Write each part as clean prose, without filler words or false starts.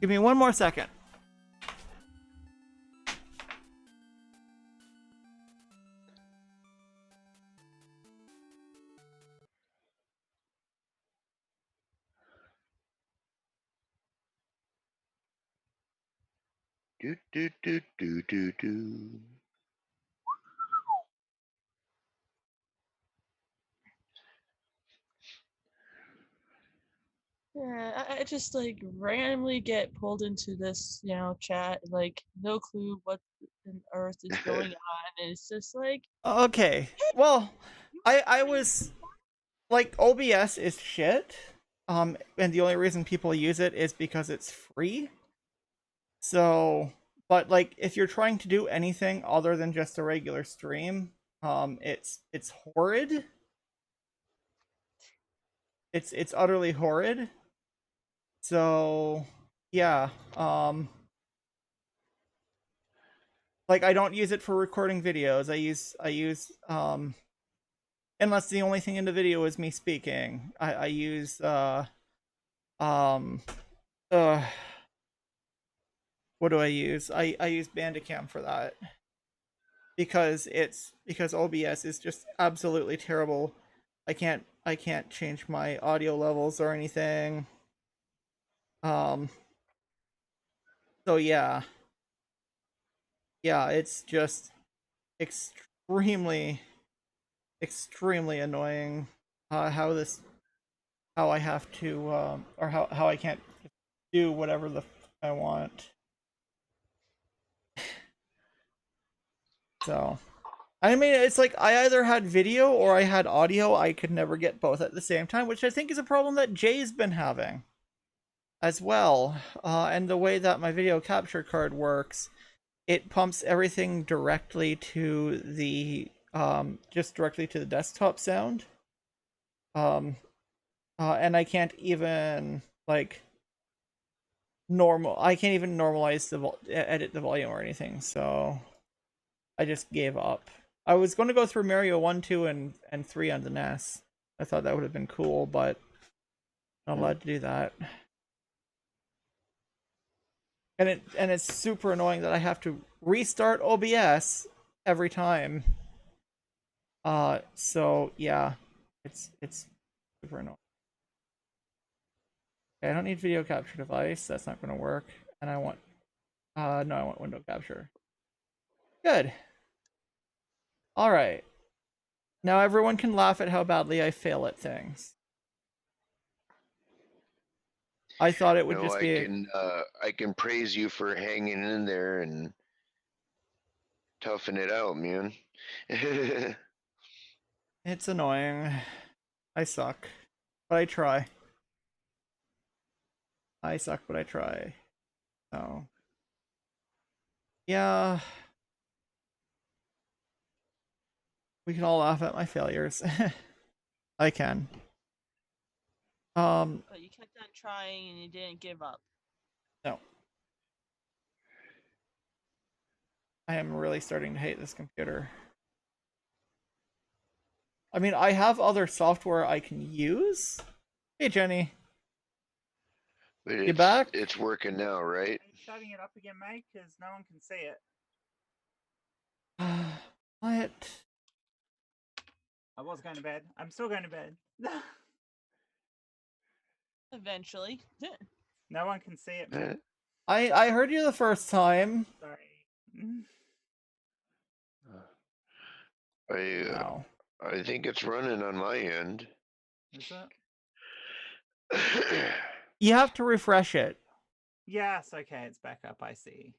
Give me one more second. Do do do do do do. Yeah, I just like randomly get pulled into this, chat, like no clue what on earth is going on, and it's just like, Okay. hey, Well, you I want to was like, OBS is shit. And the only reason people use it is because it's free. So, but like, if you're trying to do anything other than just a regular stream, it's horrid. It's utterly horrid. So, yeah. Like, I don't use it for recording videos. I use unless the only thing in the video is me speaking. I use um uh what do I use? I use Bandicam for that because OBS is just absolutely terrible. I can't change my audio levels or anything. Um so yeah. Yeah, it's just extremely extremely annoying how this how I have to or how I can't do whatever the I want. So I mean, it's like I either had video or I had audio. I could never get both at the same time, which I think is a problem that Jay's been having as well. And the way that my video capture card works, it pumps everything directly to the just directly to the desktop sound. Um, and I can't even like I can't even normalize edit the volume or anything. So I just gave up. I was going to go through Mario 1, 2, and 3 on the NES. I thought that would have been cool, but not allowed to do that. And it's super annoying that I have to restart OBS every time. So yeah, it's super annoying. Okay, I don't need video capture device. That's not going to work. And I want no, I want window capture. Good. All right. Now everyone can laugh at how badly I fail at things. I thought it would No, just be I can praise you for hanging in there and toughing it out, man. It's annoying. I suck. But I try. I suck, but I try. So yeah. We can all laugh at my failures. I can. but you kept on trying and you didn't give up. No. I am really starting to hate this computer. I mean, I have other software I can use. Hey, Jenny. But You back? it's working now, right? Are you starting it up again, mate? Because no one can see it. What? I was going to bed. I'm still going to bed. Eventually. No one can see it, man. I heard you the first time. Sorry. Wow. I think it's running on my end. Is it? You have to refresh it. Yes, okay, it's back up, I see.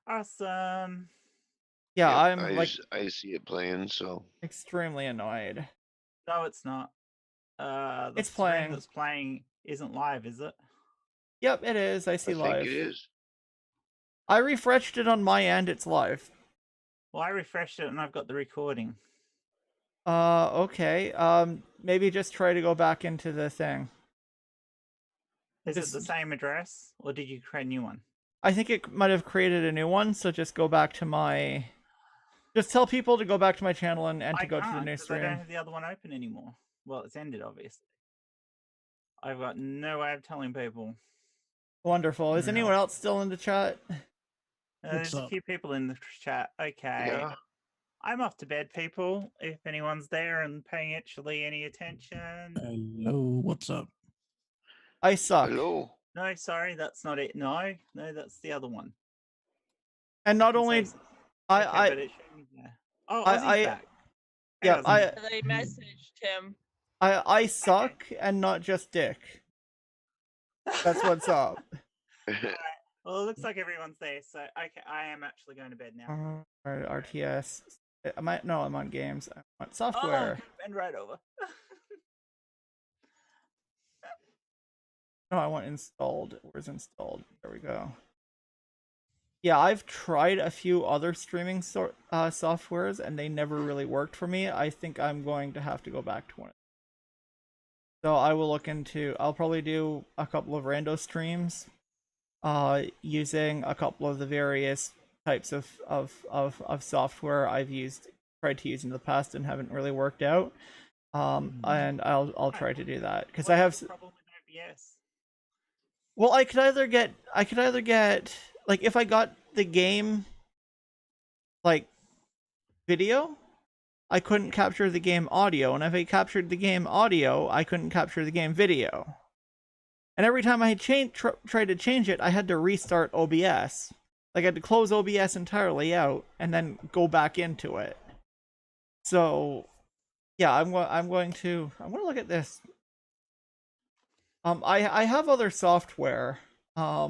Awesome. Yeah, Yep, I'm like I see it playing, so extremely annoyed. No, it's not. The It's stream playing. that's playing isn't live, is it? Yep, it is. I see I live. think it is. I refreshed it on my end. It's live. Well, I refreshed it and I've got the recording. Okay. Maybe just try to go back into the thing. Is it the same address, or did you create a new one? I think it might have created a new one, so just go back to my... Just tell people to go back to my channel and to go to the new stream. I don't have the other one open anymore. Well, it's ended, obviously. I've got no way of telling people. Wonderful. Is No. anyone else still in the chat? There's a up? few people in the chat. Okay. Yeah. I'm off to bed, people. If anyone's there and paying actually any attention. Hello, what's up? I suck. Hello. No, sorry, that's not it. No, that's the other one. And I not can only say okay, but it showed me there. Oh, Ozzy's I back. Hey, yeah, Ozzy. They messaged him. I suck and not just dick. That's what's up. Alright, well, it looks like everyone's there, so okay, I am actually going to bed now. RTS. I'm on games. I want Oh, software. bend right over. No, I want installed. Where's installed? There we go. Yeah, I've tried a few other streaming softwares and they never really worked for me. I think I'm going to have to go back to one. So I will look into. I'll probably do a couple of rando streams, using a couple of the various types of software I've tried to use in the past and haven't really worked out. And I'll try to do that because I have. What's the problem with OBS? Well, I could either get like if I got the game like video, I couldn't capture the game audio, and if I captured the game audio, I couldn't capture the game video. And every time I tried to change it, I had to restart OBS. Like I had to close OBS entirely out and then go back into it. So, yeah, I'm going to look at this. I have other software. I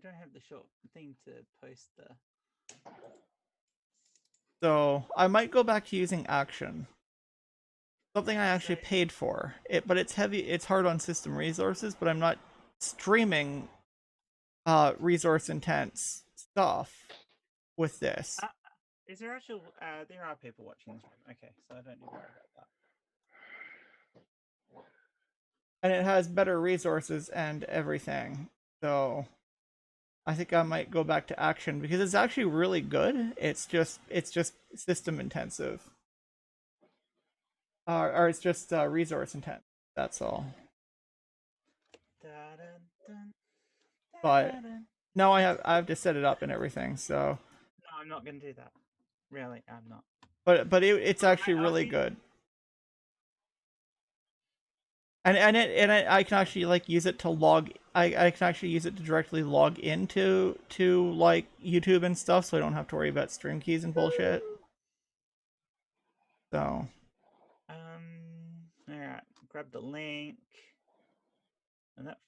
don't have the short thing to post the. So I might go back to using Action. Something I actually paid for. But it's heavy. It's hard on system resources. But I'm not streaming resource intense stuff with this. Is there actual? There are people watching this stream. Okay, so I don't need to worry about that. And it has better resources and everything. So I think I might go back to Action because it's actually really good. It's just system intensive. Or it's just resource intense. That's all. But no, I have to set it up and everything. So. No, I'm not going to do that. Really, I'm not. But it's actually really good. And I can actually like use it to log. I can actually use it to directly log into like YouTube and stuff, so I don't have to worry about stream keys and bullshit. So. All right. Grab the link. And that.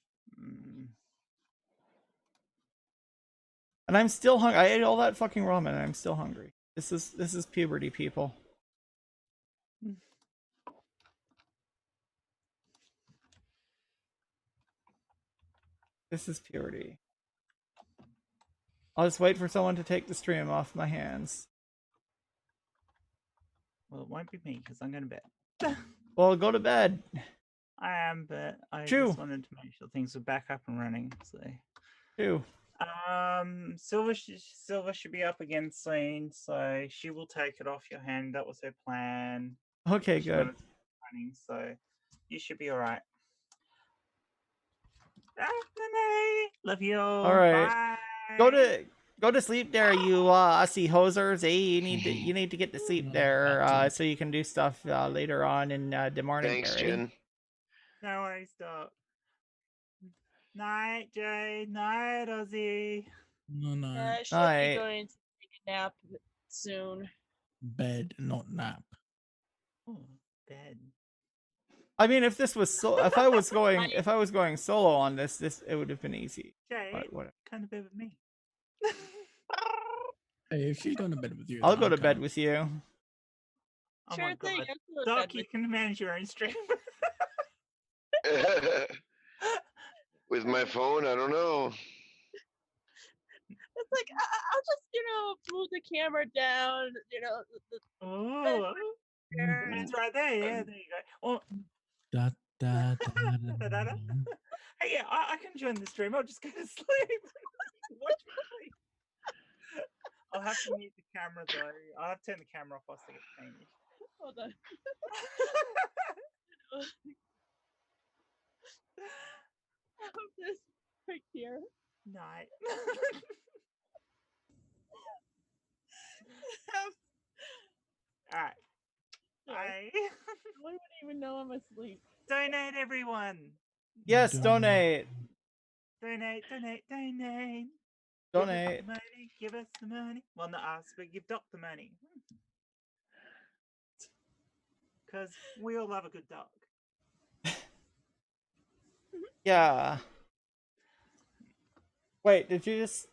And I'm still hungry. I ate all that fucking ramen, and I'm still hungry. This is puberty, people. This is purity. I'll just wait for someone to take the stream off my hands. Well, it won't be me because I'm going to bed. Well, go to bed. I am, but I True. just wanted to make sure things were back up and running. So. True. Silver should be up again soon, so she will take it off your hand. That was her plan. Okay, good. Running, so you should be all right. Love you. All right. Bye. Go to sleep there, you Aussie hosers. Hey, you need to get to sleep there, so you can do stuff later on in the morning. Thanks, Barry. Jen. No worries, Doc. Night, Jay. Night, Ozzy. No. I should Alright. be going to take a nap soon. Bed, not nap. Oh, bed. I mean, if this was if I was going solo on this it would have been easy. Jay, But whatever. kind of bed with me. Hey, if she's going to bed with you, I'll then go to come. bed with you. Oh Sure my thing. God. I'll go to Doc, bed you with can manage your own stream. With my phone, I don't know. It's like I'll just move the camera down. Oh, it's right there. Yeah, there you go. Oh, Da, da, da, da, da. hey, yeah, I can join the stream. I'll just go to sleep. Watch me sleep. I'll have to mute the camera though. I'll have to turn the camera off whilst I get changed. Hold on. I hope this right here. Night. All right. I Bye. wouldn't even know I'm asleep. Donate, everyone. Yes, donate. Donate. Donate. Give us the money. Give us the money. Well, not us, but give Doc the money. Because we all love a good dog. Yeah. Wait, did you just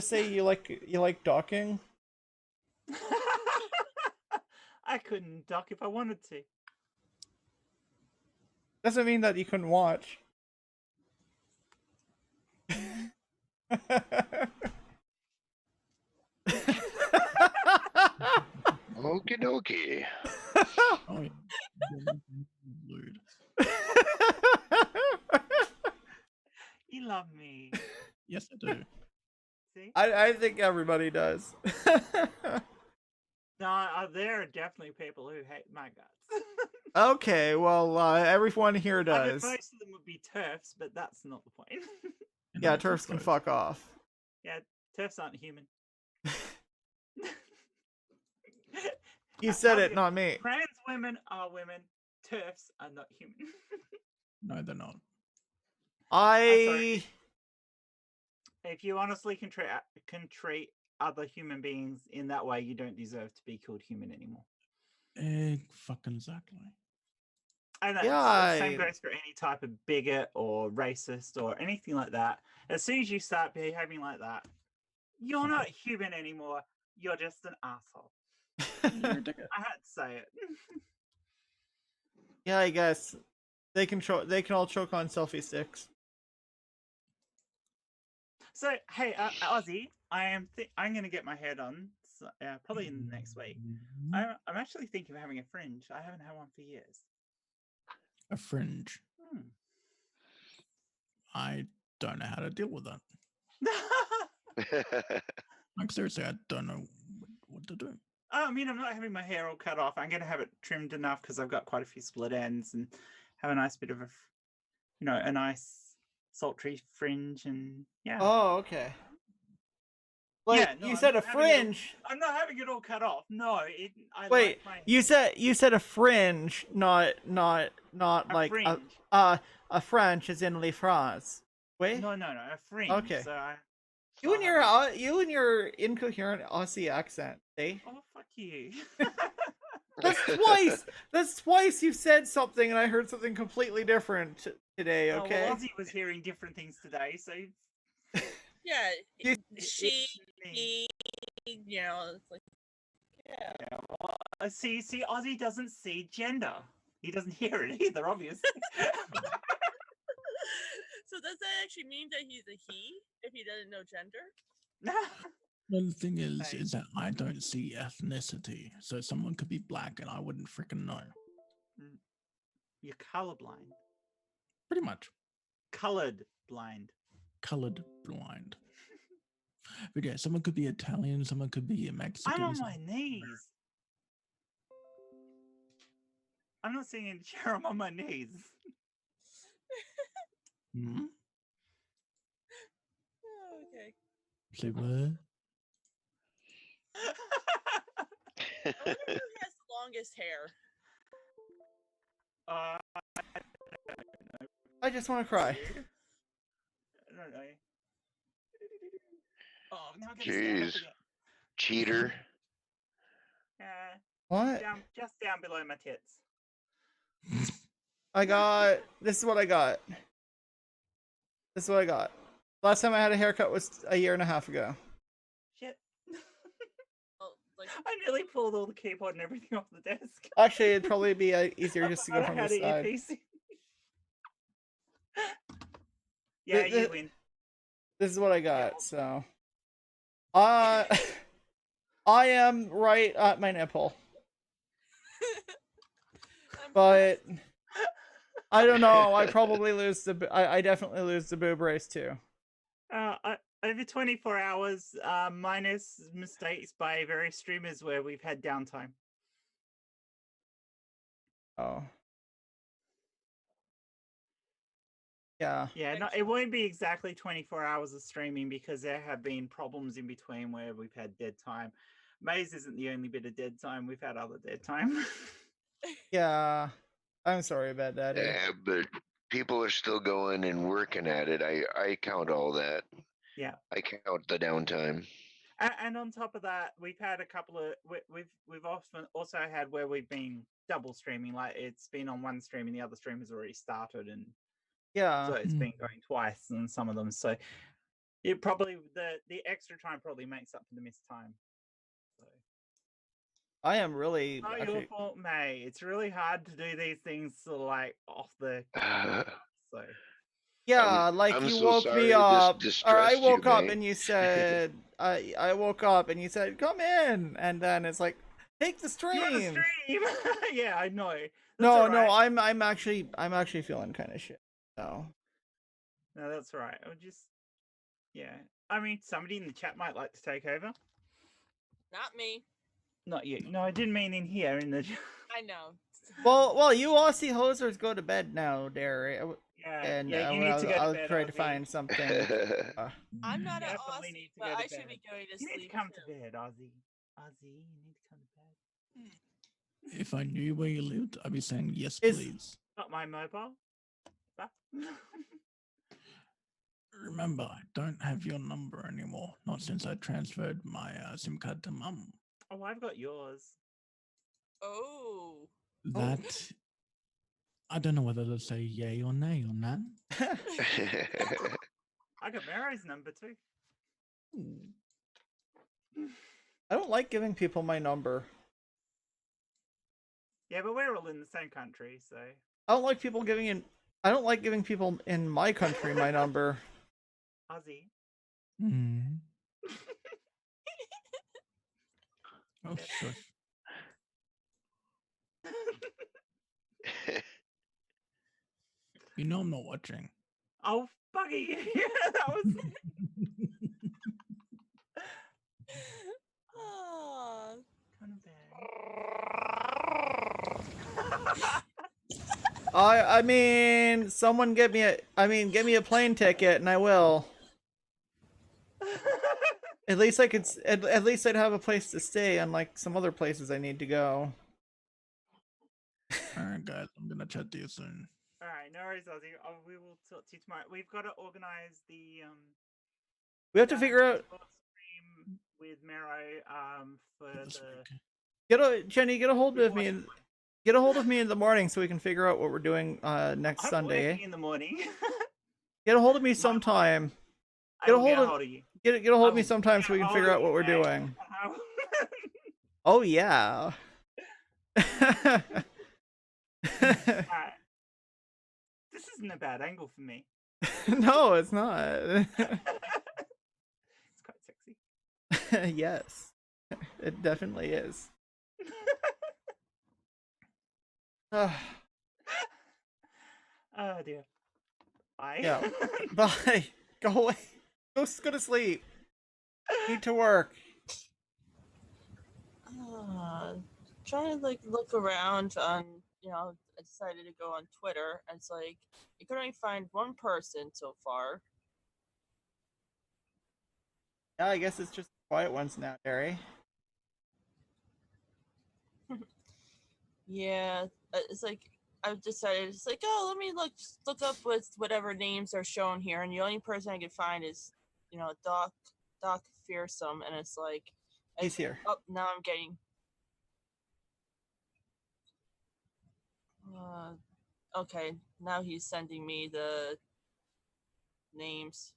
say you like docking? I couldn't dock if I wanted to. Doesn't mean that you couldn't watch. Okie dokie. Oh, yeah. Lewd. You love me. Yes, I do. See? I think everybody does. No, there are definitely people who hate my guts. Okay, well, everyone here I mean, does. most of them would be TERFs, but that's not the point. And Yeah, I turfs can those. fuck off. Yeah, TERFs aren't human. You said I'll it, give- not me. Trans women are women. TERFs are not human. No, they're not. I If you honestly can treat other human beings in that way, you don't deserve to be called human anymore. Fucking exactly. And that's, Yeah, the same goes for any type of bigot or racist or anything like that. As soon as you start behaving like that, you're not human anymore. You're just an asshole. You're a dickhead. I had to say it. yeah, I guess they can all choke on selfie sticks. So hey, Ozzy, I'm gonna get my hair done probably in the next week. I'm actually thinking of having a fringe. I haven't had one for years. A fringe. I don't know how to deal with that. Like, seriously, I don't know what to do. I mean, I'm not having my hair all cut off. I'm going to have it trimmed enough because I've got quite a few split ends and have a nice bit of a nice sultry fringe and yeah. Oh, okay. Like Yeah, no, you I'm said, a not having it all- fringe. I'm not having it all cut off. No, I Wait, like my you said a fringe, not like fringe. a French as in Le France. Wait, No, a fringe. Okay. So you and your incoherent Aussie accent, eh? Oh, fuck you. That's twice. That's twice you've said something, and I heard something completely different today. Oh, Okay. well, Ozzy was hearing different things today, so Yeah, You- she, me. he, you know, it's like, yeah. Yeah, well, see, Ozzy doesn't see gender. He doesn't hear it either, obviously. So does that actually mean that he's a he if he doesn't know gender? Well, the thing is Hey. that I don't see ethnicity. So someone could be black and I wouldn't freaking know. You're colorblind. Pretty much. Colored blind. Colored blind. But yeah, someone could be Italian, someone could be a Mexican. I'm on my knees. I'm not sitting in a chair, I'm on my knees. Hmm? Oh, okay. Say what? I wonder who has the longest hair. I just want to cry. I don't know. Oh, now I gotta stand up Jeez. again. Cheater. What? Just down below my tits. I got. This is what I got. This is what I got. Last time I had a haircut was a year and a half ago. Shit. Oh, like, I nearly pulled all the keyboard and everything off the desk. Actually, it'd probably be easier just to go I from the had an side. earpiece. Yeah, The- you win. This is what I got. So, I am right at my nipple, but I don't know. I probably lose the. I definitely lose the boob race too. Over 24 hours, minus mistakes by various streamers where we've had downtime. Oh. Yeah. Yeah, no, it won't be exactly 24 hours of streaming because there have been problems in between where we've had dead time. Maze isn't the only bit of dead time. We've had other dead time. Yeah. I'm sorry about that. Yeah, but people are still going and working at it. I count all that. Yeah. I count the downtime. And on top of that, we've had a couple of we've often also had where we've been double streaming, like it's been on one stream and the other stream has already started, and Yeah. so it's been going twice on some of them. So it probably the extra time probably makes up for the missed time. So I am really not your actually. fault, May. It's really hard to do these things sort of like off the so. Yeah, like I'm you so woke sorry me to up, or I distress you, woke up mate. and you said, I woke up and you said, come in, and then it's like, take the You want to stream. stream? Yeah, I know. That's No, all no, right. I'm actually feeling kind of shit. So No, that's all right. I'll just yeah. I mean, somebody in the chat might like to take over. Not me. Not you. No, I didn't mean in here. In the I know. well, you Aussie hosers go to bed now, Derry, yeah, and yeah. You need to go to I'll bed. try to Ozzy. find something. I'm not an Definitely Aussie, need to but go to I should bed. be going to You need sleep to come too. to bed, Ozzy. Ozzy, you need to come to bed. If I knew where you lived, I'd be saying yes, Is- please. Not my mobile. Remember, I don't have your number anymore. Not since I transferred my SIM card to Mum. Oh, I've got yours. Oh. That I don't know whether to say yay or nay on that. I got Mary's number too. I don't like giving people my number. Yeah, but we're all in the same country, so. I don't like people giving people in my country my number. Ozzy. Mm. Oh, shush. You know I'm not watching. Oh, buggy! That was. Ah. Kind of bad. I mean, someone get me a plane ticket and I will. At least I could. At least I'd have a place to stay, unlike some other places I need to go. All right, guys, I'm gonna chat to you soon. All right, no worries, Ozzy. We will talk to you tomorrow. We've got to organize the We have to figure out. stream with Mero for This the week. Jenny, get a hold of me and get a hold of me in the morning so we can figure out what we're doing next I'm Sunday. working in the morning. Get a hold of me sometime. I will get a hold of you. Get a hold of me will sometime so we get can a figure hold out of what you, we're mate. doing. Oh yeah. Alright. This isn't a bad angle for me. No, it's not. It's quite sexy. Yes, it definitely is. Oh dear. Bye. Yeah. Bye. Go away. Go to sleep. Need to work. Trying to like look around on, I decided to go on Twitter, and it's like you can only find one person so far. Yeah, I guess it's just quiet ones now, Terry. Yeah, it's like I've decided it's like, oh, let me look up with whatever names are shown here, and the only person I could find is, Doc Fearsome, and it's like He's here. Oh, now I'm getting. Okay, now he's sending me the names.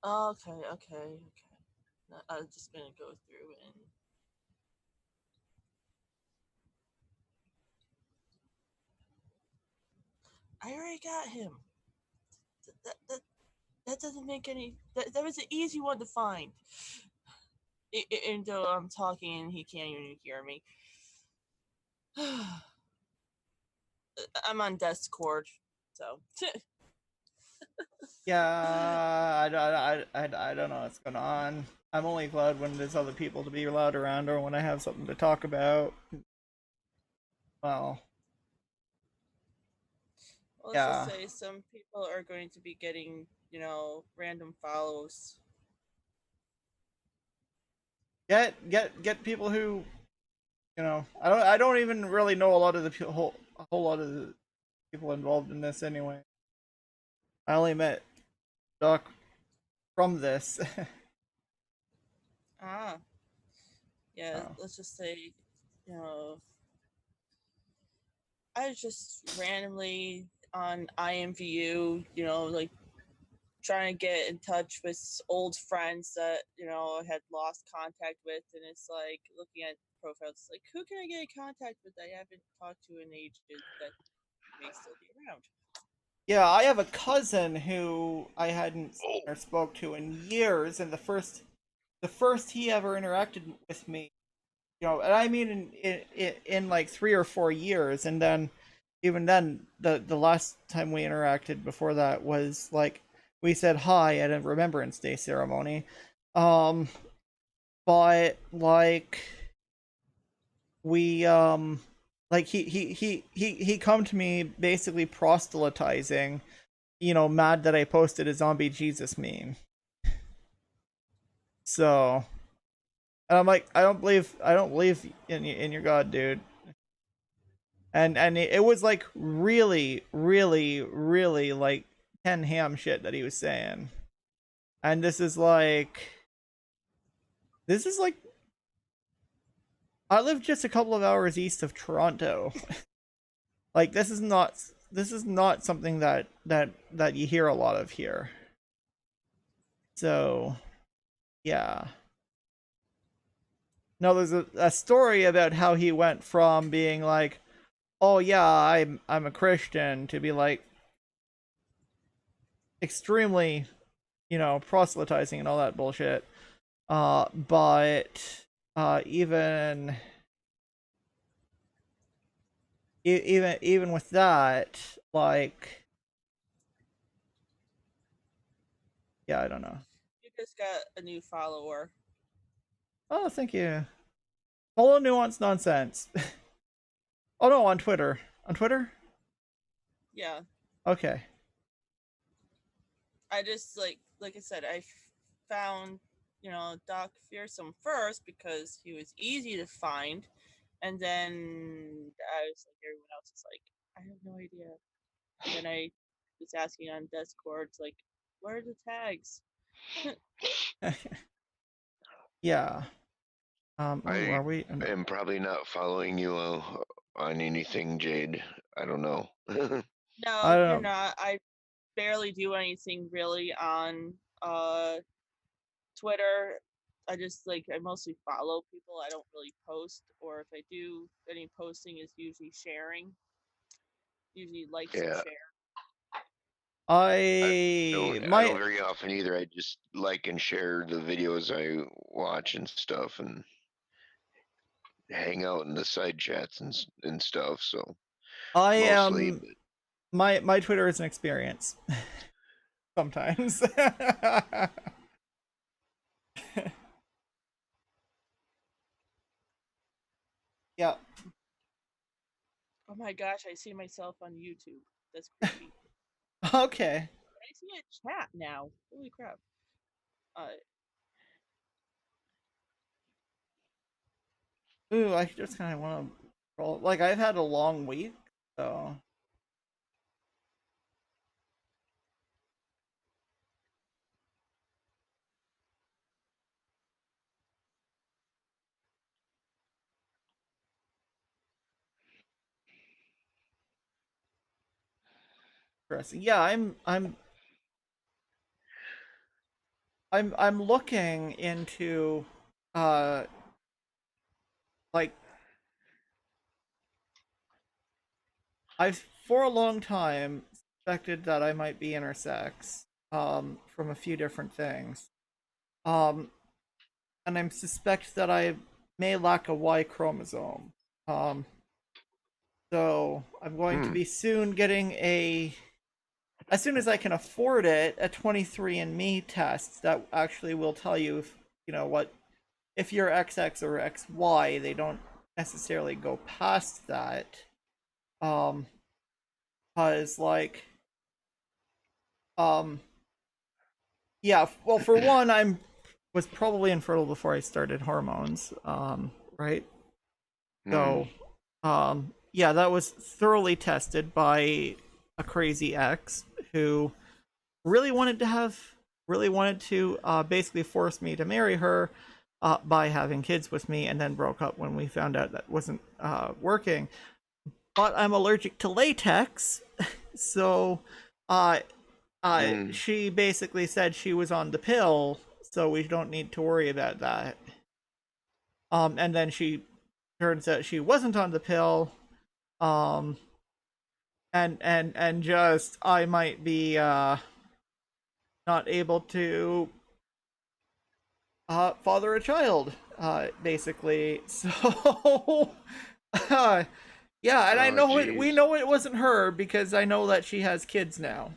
Okay. I'm just gonna go through and. I already got him. That doesn't make any. That was an easy one to find. And though I'm talking and he can't even hear me. I'm on Discord, so. Yeah, I don't know what's going on. I'm only glad when there's other people to be allowed around or when I have something to talk about. Well. Let's Yeah. just say some people are going to be getting, random follows. Get people who, I don't even really know a lot of a whole lot of the people involved in this anyway. I only met Doc from this. Ah, yeah. Oh. Let's just say, you know, I was just randomly on IMVU, like trying to get in touch with old friends that I had lost contact with, and it's like looking at profiles, like who can I get in contact with that I haven't talked to in ages that may still be around. Yeah, I have a cousin who I hadn't seen Oh, or spoke to in years, and the first he ever interacted with me, and I mean in like 3 or 4 years, and then even then the last time we interacted before that was like we said hi at a Remembrance Day ceremony, um, but like we like he come to me basically proselytizing, mad that I posted a zombie Jesus meme. So, and I'm like, I don't believe in your God, dude. And it was like really, really, really like 10 ham shit that he was saying. And this is like I live just a couple of hours east of Toronto. Like this is not something that you hear a lot of here. So, yeah. No, there's a story about how he went from being like, "Oh yeah, I'm a Christian," to be like extremely, proselytizing and all that bullshit. But even even with that, like, yeah, I don't know. You just got a new follower. Oh, thank you. Follow Nuance Nonsense. Oh no, on Twitter. On Twitter? Yeah, Okay. I just like I said, I found Doc Fearsome first because he was easy to find, and then I was like everyone else is like I have no idea. And then I was asking on Discord, like, what are the tags? Yeah. Ooh, I are we? am probably not following you on anything, Jade. I don't know. No, I you're don't. not. I barely do anything really on Twitter. I mostly follow people. I don't really post, or if I do any posting is usually sharing, usually likes and Yeah, share. I My don't very often either. I just like and share the videos I watch and stuff, and hang out in the side chats and stuff. So I mostly, am but my Twitter is an experience sometimes. Yeah. Oh my gosh, I see myself on YouTube. That's creepy. Okay. I see a chat now. Holy crap. Uh, Ooh, I just kind of want to roll. Like I've had a long week, so interesting. Yeah, I'm looking into uh like I've for a long time suspected that I might be intersex from a few different things. Um and I suspect that I may lack a Y chromosome. Um so I'm going to hmm, be soon getting as soon as I can afford it, a 23andMe test that actually will tell you if what if you're XX or XY. They don't necessarily go past that. Um, because like yeah, well, for one, was probably infertile before I started hormones, right? So yeah, that was thoroughly tested by a crazy ex who really wanted to basically force me to marry her by having kids with me, and then broke up when we found out that wasn't working. But I'm allergic to latex, so she basically said she was on the pill, so we don't need to worry about that. And then turns out she wasn't on the pill, and just I might be not able to father a child, basically. So yeah, and I know we know it wasn't her because I know that she has kids now.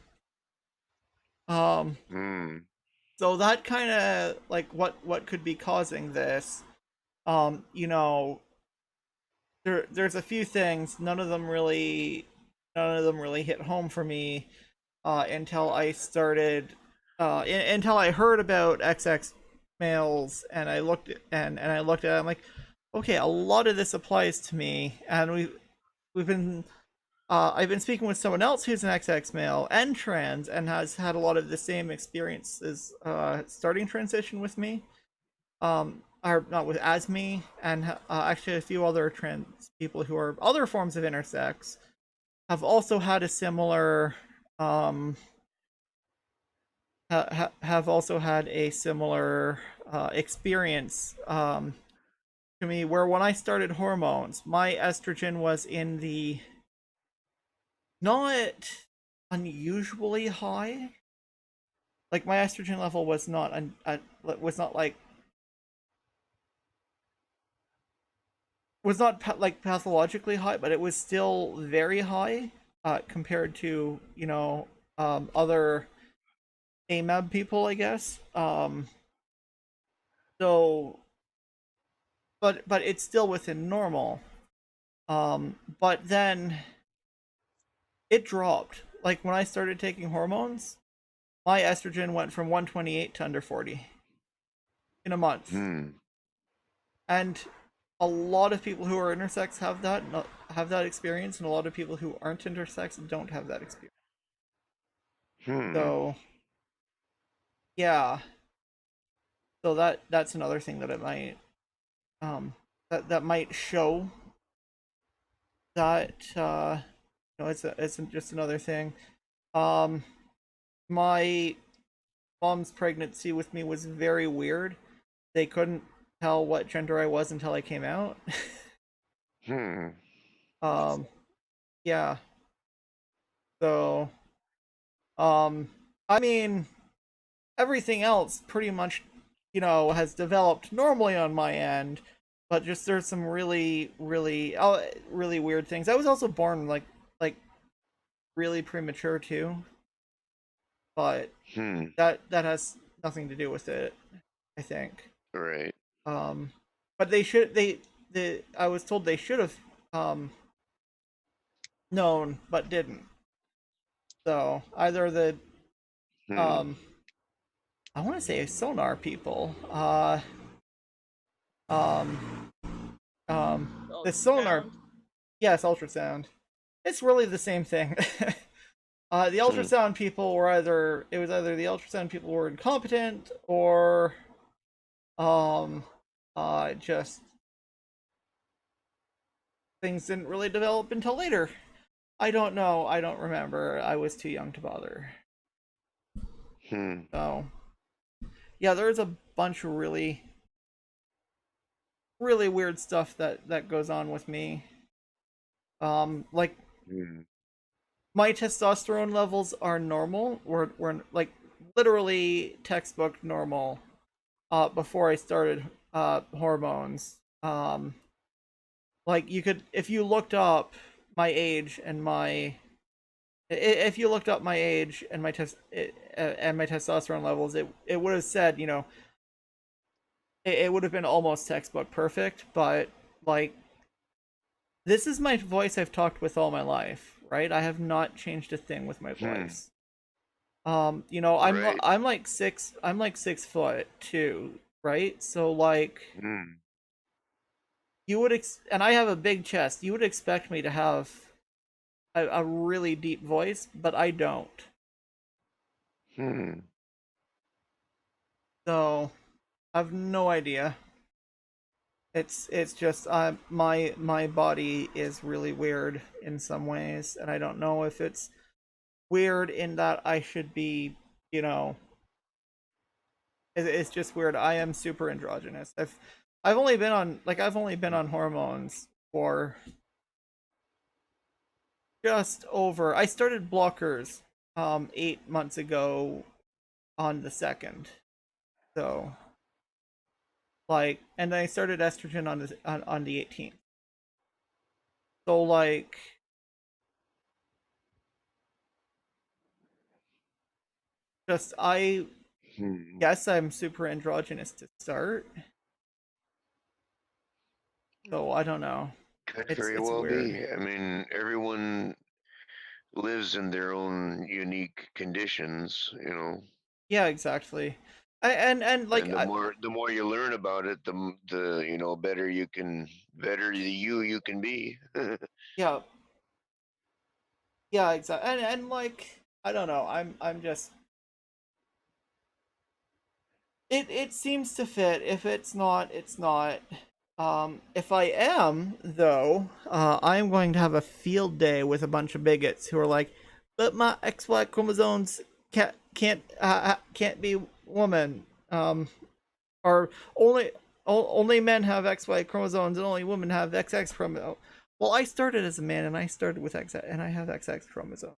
So that kind of like what could be causing this. You know, there's a few things. None of them really hit home for me until I started until I heard about XX males, and I looked at it. I'm like, okay, a lot of this applies to me, and we've been I've been speaking with someone else who's an XX male and trans and has had a lot of the same experiences starting transition with me, or not with as me, and actually a few other trans people who are other forms of intersex have also had a similar have also had a similar experience to me, where when I started hormones, my estrogen was in the not unusually high. Like my estrogen level was not like pathologically high, but it was still very high compared to, you know, other AMAB people, I guess. So but it's still within normal. But then it dropped. Like when I started taking hormones, my estrogen went from 128 to under 40 in a month. And a lot of people who are intersex have that experience, and a lot of people who aren't intersex don't have that experience. So yeah. So that's another thing that it might that might show that you know, it's just another thing. My mom's pregnancy with me was very weird. They couldn't tell what gender I was until I came out. Yeah. So I mean, everything else pretty much, you know, has developed normally on my end, but just there's some really weird things. I was also born like really premature too, but that has nothing to do with it, I think. Right. But I was told they should have known but didn't. So either the I want to say sonar people, the sonar, yes, ultrasound. It's really the same thing. The ultrasound people were either the ultrasound people were incompetent, or just things didn't really develop until later. I don't know. I don't remember. I was too young to bother. So yeah, there's a bunch of really weird stuff that goes on with me. Like my testosterone levels are normal. We're like literally textbook normal before I started hormones. Like you could, if you looked up my age and my testosterone levels, it would have said, you know, it would have been almost textbook perfect. But like, this is my voice I've talked with all my life, right? I have not changed a thing with my Hmm. voice. You know, Right. I'm like 6 foot too, right? So like Hmm. you would and I have a big chest. You would expect me to have a really deep voice, but I don't. Hmm. So I have no idea. It's just my body is really weird in some ways, and I don't know if it's weird in that I should be, you know, it's just weird. I am super androgynous. I've only been on hormones for just over. I started blockers 8 months ago on the 2nd. So like, and I started estrogen on the 18th. So like, just I Hmm. guess I'm super androgynous to start. So I don't know. Could It's very it's well weird. be. I mean, everyone lives in their own unique conditions, you know. Yeah, exactly. And like And the more you learn about it, the you know better you can be. yeah, yeah, exactly. And like I don't know. I'm just it seems to fit. If it's not, it's not. If I am though, I'm going to have a field day with a bunch of bigots who are like, but my XY chromosomes can't be woman. Or only men have XY chromosomes and only women have XX chromosomes. Well, I started as a man and I started with X and I have XX chromosomes.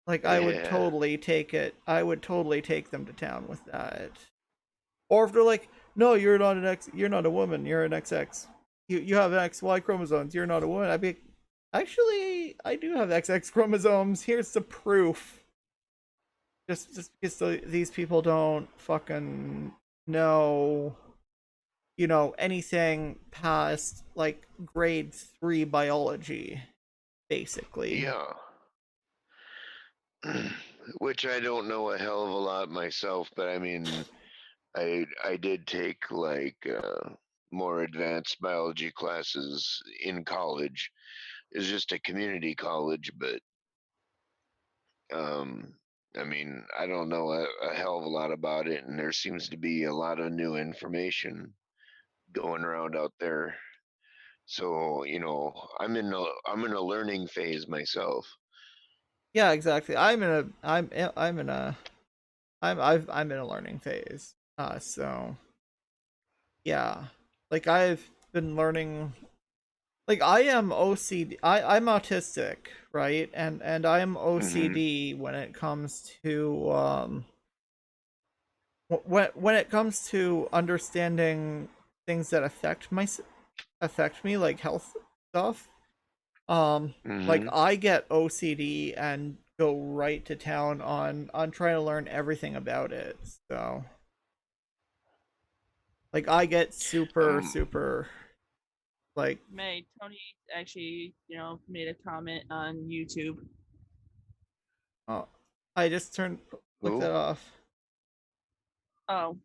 Like I would Yeah. totally take it. I would totally take them to town with that. Or if they're like, "No, you're not an X. You're not a woman. You're an XX. You have XY chromosomes. You're not a woman." I'd be, actually, I do have XX chromosomes. Here's the proof. Just because these people don't fucking know, you know, anything past like grade 3 biology, basically. Yeah. Which I don't know a hell of a lot myself, but I mean, I did take like more advanced biology classes in college. It's just a community college, but um, I mean, I don't know a hell of a lot about it, and there seems to be a lot of new information going around out there. So you know, I'm in a learning phase myself. Yeah, exactly. I'm in a I'm in a learning phase. So yeah, like I've been learning. Like I am OCD. I'm autistic, right? And I'm Hmm. OCD when it comes to when it comes to understanding things that affect me, like health stuff. Like Hmm. I get OCD and go right to town on trying to learn everything about it. So like I get Um. super like, May Tony actually, made a comment on YouTube. oh, I just click Who? that off. Oh,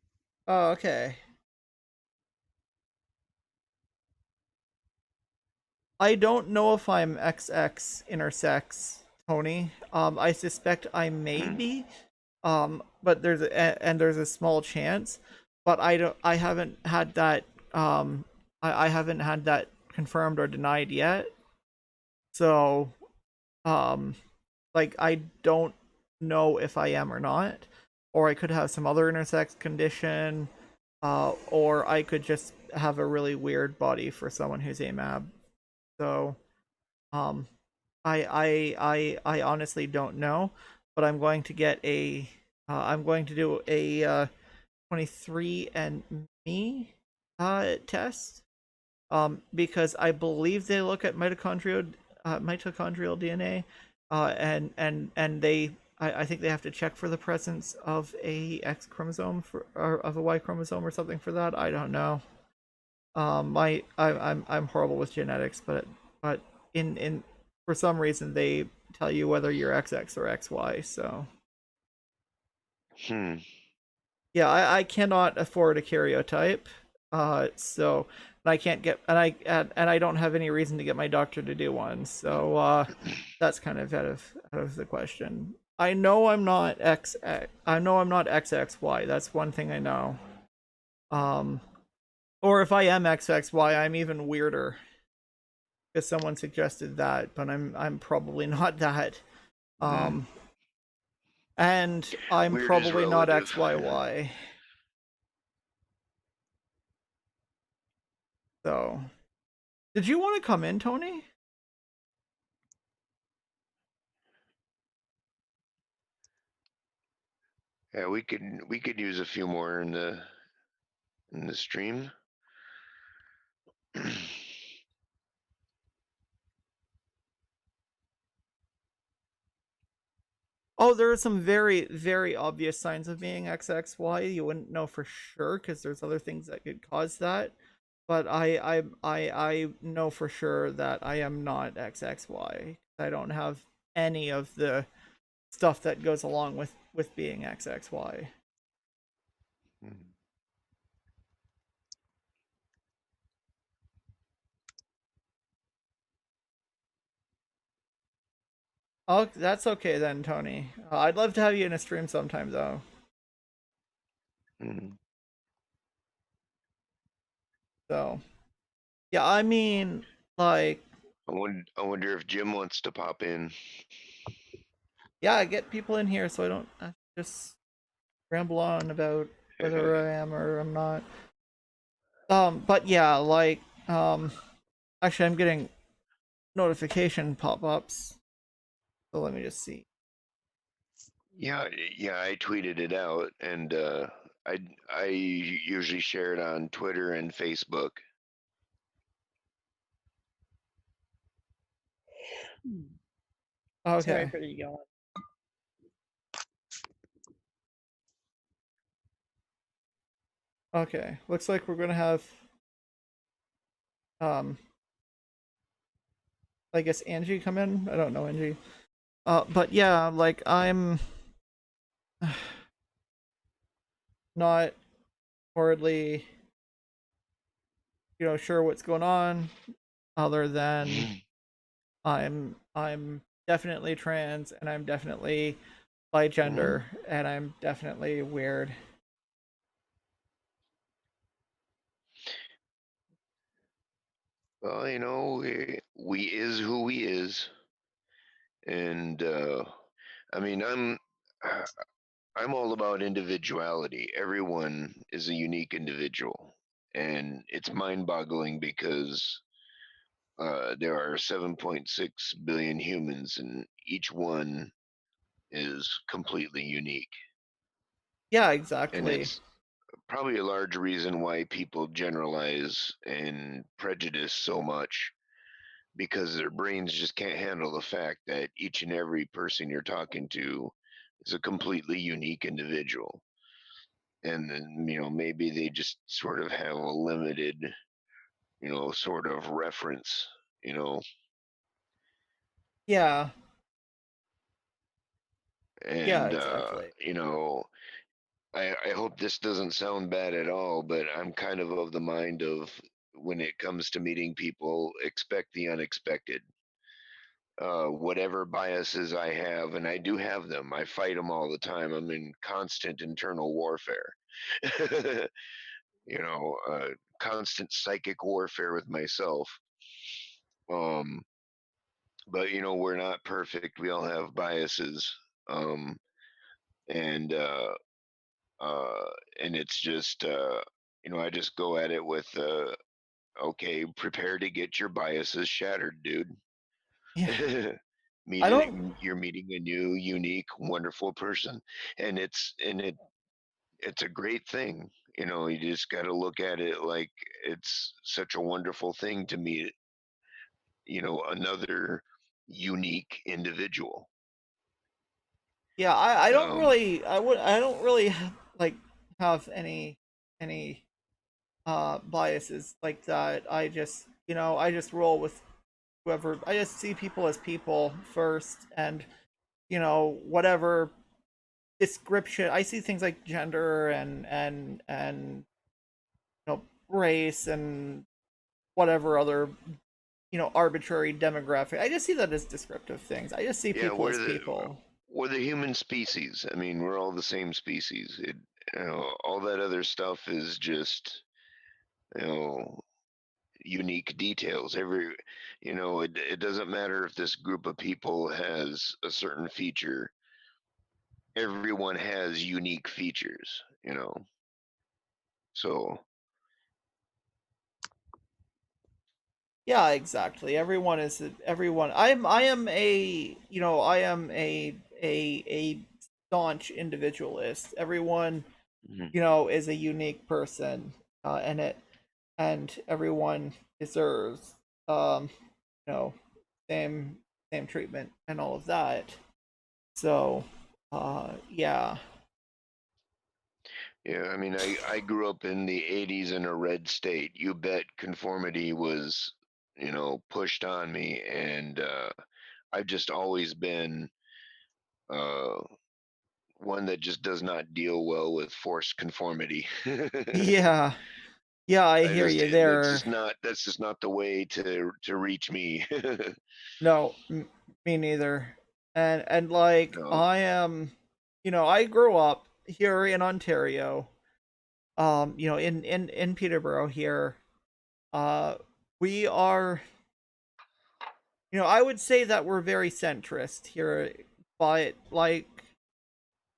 Oh, okay. I don't know if I'm XX intersex, Tony. I suspect I may Hmm. be. But there's a small chance, but I haven't had that I haven't had that confirmed or denied yet. So, um, like I don't know if I am or not, or I could have some other intersex condition, or I could just have a really weird body for someone who's AMAB. So, um, I honestly don't know, but I'm going to do a 23andMe test, because I believe they look at mitochondrial DNA, and I think they have to check for the presence of a X chromosome or of a Y chromosome or something for that. I don't know. I'm horrible with genetics, but in for some reason they tell you whether you're XX or XY. So yeah, I cannot afford a karyotype. So I can't get, and I don't have any reason to get my doctor to do one. So that's kind of out of the question. I know I'm not XX. I know I'm not XXY. That's one thing I know. Or if I am XXY, I'm even weirder. Because someone suggested that, but I'm probably not that. And I'm Weird is probably not relative. XYY. So, did you want to come in, Tony? Yeah, we could use a few more in the stream. Oh, there are some very, very obvious signs of being XXY. You wouldn't know for sure because there's other things that could cause that. But I know for sure that I am not XXY. I don't have any of the stuff that goes along with being XXY. Oh, that's okay then, Tony. I'd love to have you in a stream sometime, though. So, yeah, I mean, like, I wonder if Jim wants to pop in. yeah, get people in here so I don't just ramble on about whether I am or I'm not. But yeah, like, actually, I'm getting notification pop-ups. So let me just see. Yeah, I tweeted it out, and I usually share it on Twitter and Facebook. Okay. Sorry for the yawn. Okay, looks like we're gonna have I guess Angie come in. I don't know Angie. But yeah, like I'm not horridly, sure what's going on, other than I'm definitely trans and I'm definitely bigender and I'm definitely weird. Well, we is who we is, and I mean, I'm all about individuality. Everyone is a unique individual, and it's mind-boggling because there are 7.6 billion humans, and each one is completely unique. Yeah, And exactly. it's probably a large reason why people generalize and prejudice so much, because their brains just can't handle the fact that each and every person you're talking to is a completely unique individual. And then, maybe they just sort of have a limited, sort of reference, Yeah. Yeah, and, exactly. I hope this doesn't sound bad at all, but I'm kind of the mind of, when it comes to meeting people, expect the unexpected. Whatever biases I have, and I do have them, I fight them all the time. I'm in constant internal warfare. Constant psychic warfare with myself. But we're not perfect. We all have biases. And and it's just I just go at it with okay, prepare to get your biases shattered, dude. Yeah. I don't You're meeting a new, unique, wonderful person, and it's a great thing. You just got to look at it like it's such a wonderful thing to meet another unique individual. Yeah, I don't um really I don't really like have any biases like that. I just I just roll with whoever. I just see people as people first, and whatever description. I see things like gender and race and whatever other arbitrary demographic. I just see that as descriptive things. I just see Yeah, people as people. we're the human species. I mean, we're all the same species. All that other stuff is just, you know, unique details. It doesn't matter if this group of people has a certain feature. Everyone has unique features, So, Yeah, exactly. Everyone. I am a staunch individualist. Everyone, mhm. is a unique person, and everyone deserves, you know, same same treatment and all of that. So, yeah. Yeah, I mean, I grew up in the 80s in a red state. You bet conformity was, pushed on me. And I've just always been uh, one that just does not deal well with forced conformity. Yeah. Yeah, I hear you there. That's just not the way to reach me. No, me neither. And like No. I am, I grew up here in Ontario. In Peterborough here. We are, I would say that we're very centrist here, but like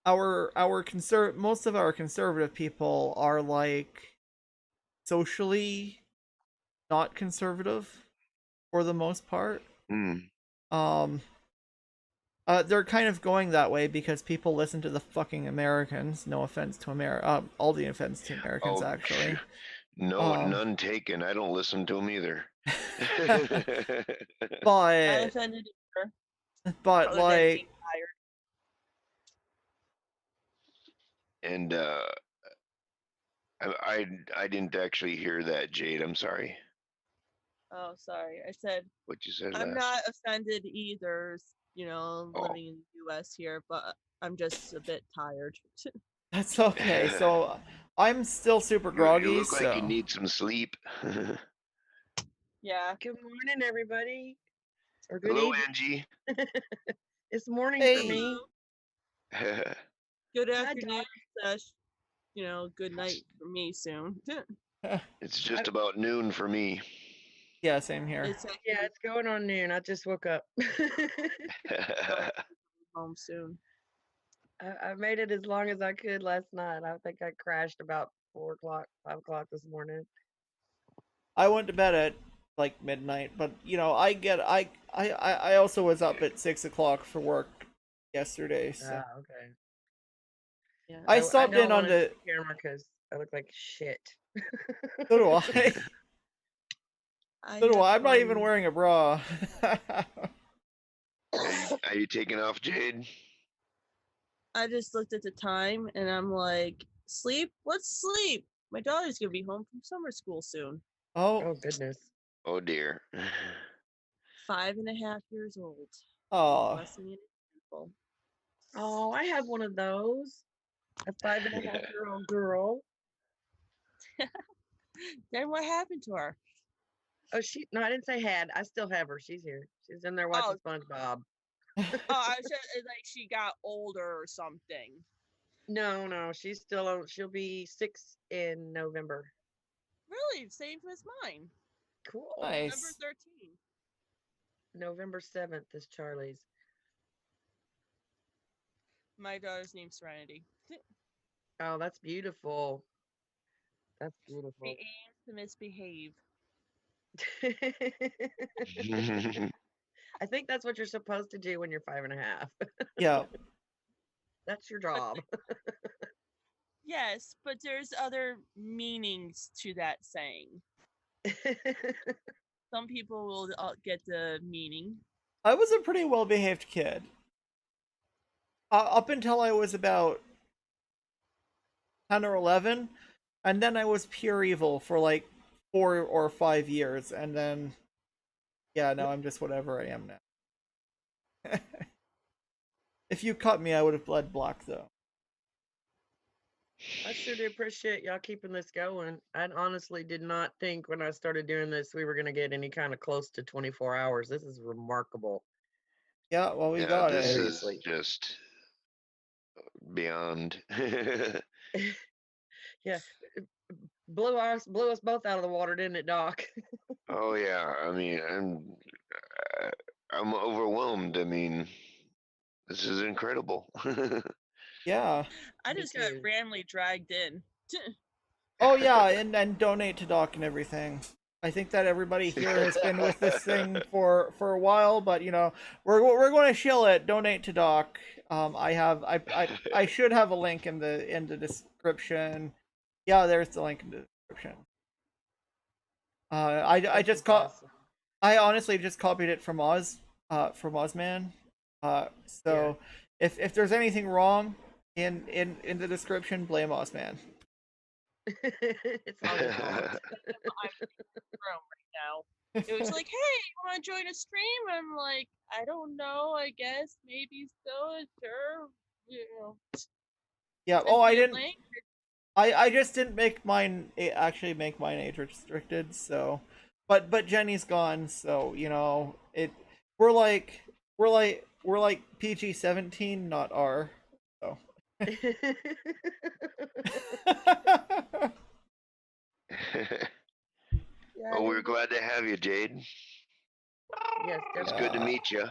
most of our conservative people are like socially not conservative for the most part. Mm. Um they're kind of going that way because people listen to the fucking Americans. No offense to all the offense to Americans Oh, actually. no, Um none taken. I don't listen to them either. Not but offended either, but other than being like tired. And I didn't actually hear that, Jade. I'm sorry. Oh, sorry. I said What you said I'm last. not offended either, Oh. living in the US here, but I'm just a bit tired. that's okay. So I'm still super You groggy, look like you so need some sleep. Yeah. Good morning, everybody. Or good Hello, evening. Angie. It's morning for Hey. me. Good Hi, afternoon, Doc. good night for me soon. It's just about noon for me. Yeah, same here. It's Yeah, actually it's going on noon. I just woke up. home soon. I made it as long as I could last night. I think I crashed about 4 o'clock, 5 o'clock this morning. I went to bed at like midnight, but I also was up at 6 o'clock for work yesterday, so Ah, okay. Yeah. I I stopped don't in on want to the. the camera because I look like shit. So do I. I So do have I. I'm not even fun. wearing a bra. Are you taking off, Jade? I just looked at the time and I'm like, sleep? What's sleep? My daughter's gonna be home from summer school soon. Oh, Oh, goodness. Oh dear. 5.5 years old. oh, Blessing and example. Oh, I have one of those. A 5.5-year-old girl. Then what happened to her? Oh, no, I didn't say had. I still have her. She's here. She's in there watching SpongeBob. Oh, I said like she got older or something. No, she's still on. She'll be 6 in November. Really, same as mine. Cool. November nice. 13. November 7th is Charlie's. My daughter's name's Serenity. Oh, that's beautiful. That's She beautiful. aims to misbehave. I think that's what you're supposed to do when you're 5.5. Yeah. That's your job. Yes, but there's other meanings to that saying. Some people will get the meaning. I was a pretty well behaved kid. Up until I was about 10 or 11, and then I was pure evil for like 4 or 5 years, and then Yeah, no, I'm just whatever I am now. If you cut me, I would have bled black though. I sure do appreciate y'all keeping this going. I honestly did not think when I started doing this we were going to get any kind of close to 24 hours. This is remarkable. Yeah, well, we Yeah, got this it. is Seriously. just beyond. Yeah. Blew us both out of the water, didn't it, Doc? Oh yeah, I mean, I'm overwhelmed. I mean, this is incredible. Yeah. I Me just got too. randomly dragged in. Oh yeah, and donate to Doc and everything. I think that everybody here has been with this thing for a while, but you know, we're going to shill it. Donate to Doc. I should have a link in the description. Yeah, there's the link in the description. I This just is awesome. I honestly just copied it from Ozman. So if there's anything wrong in the description, blame Ozman. It's all his fault. I'm in the room right now. It was like, hey, you want to join a stream? I'm like, I don't know. I guess maybe so. Sure. You know. Yeah. send Oh, I me a didn't. link. I just didn't make mine actually make mine age restricted. So, but Jenny's gone. So you know it. We're like PG-17, not R. So. Yeah, Well, we're glad to have you, Jade. yes, It's definitely. good to meet you.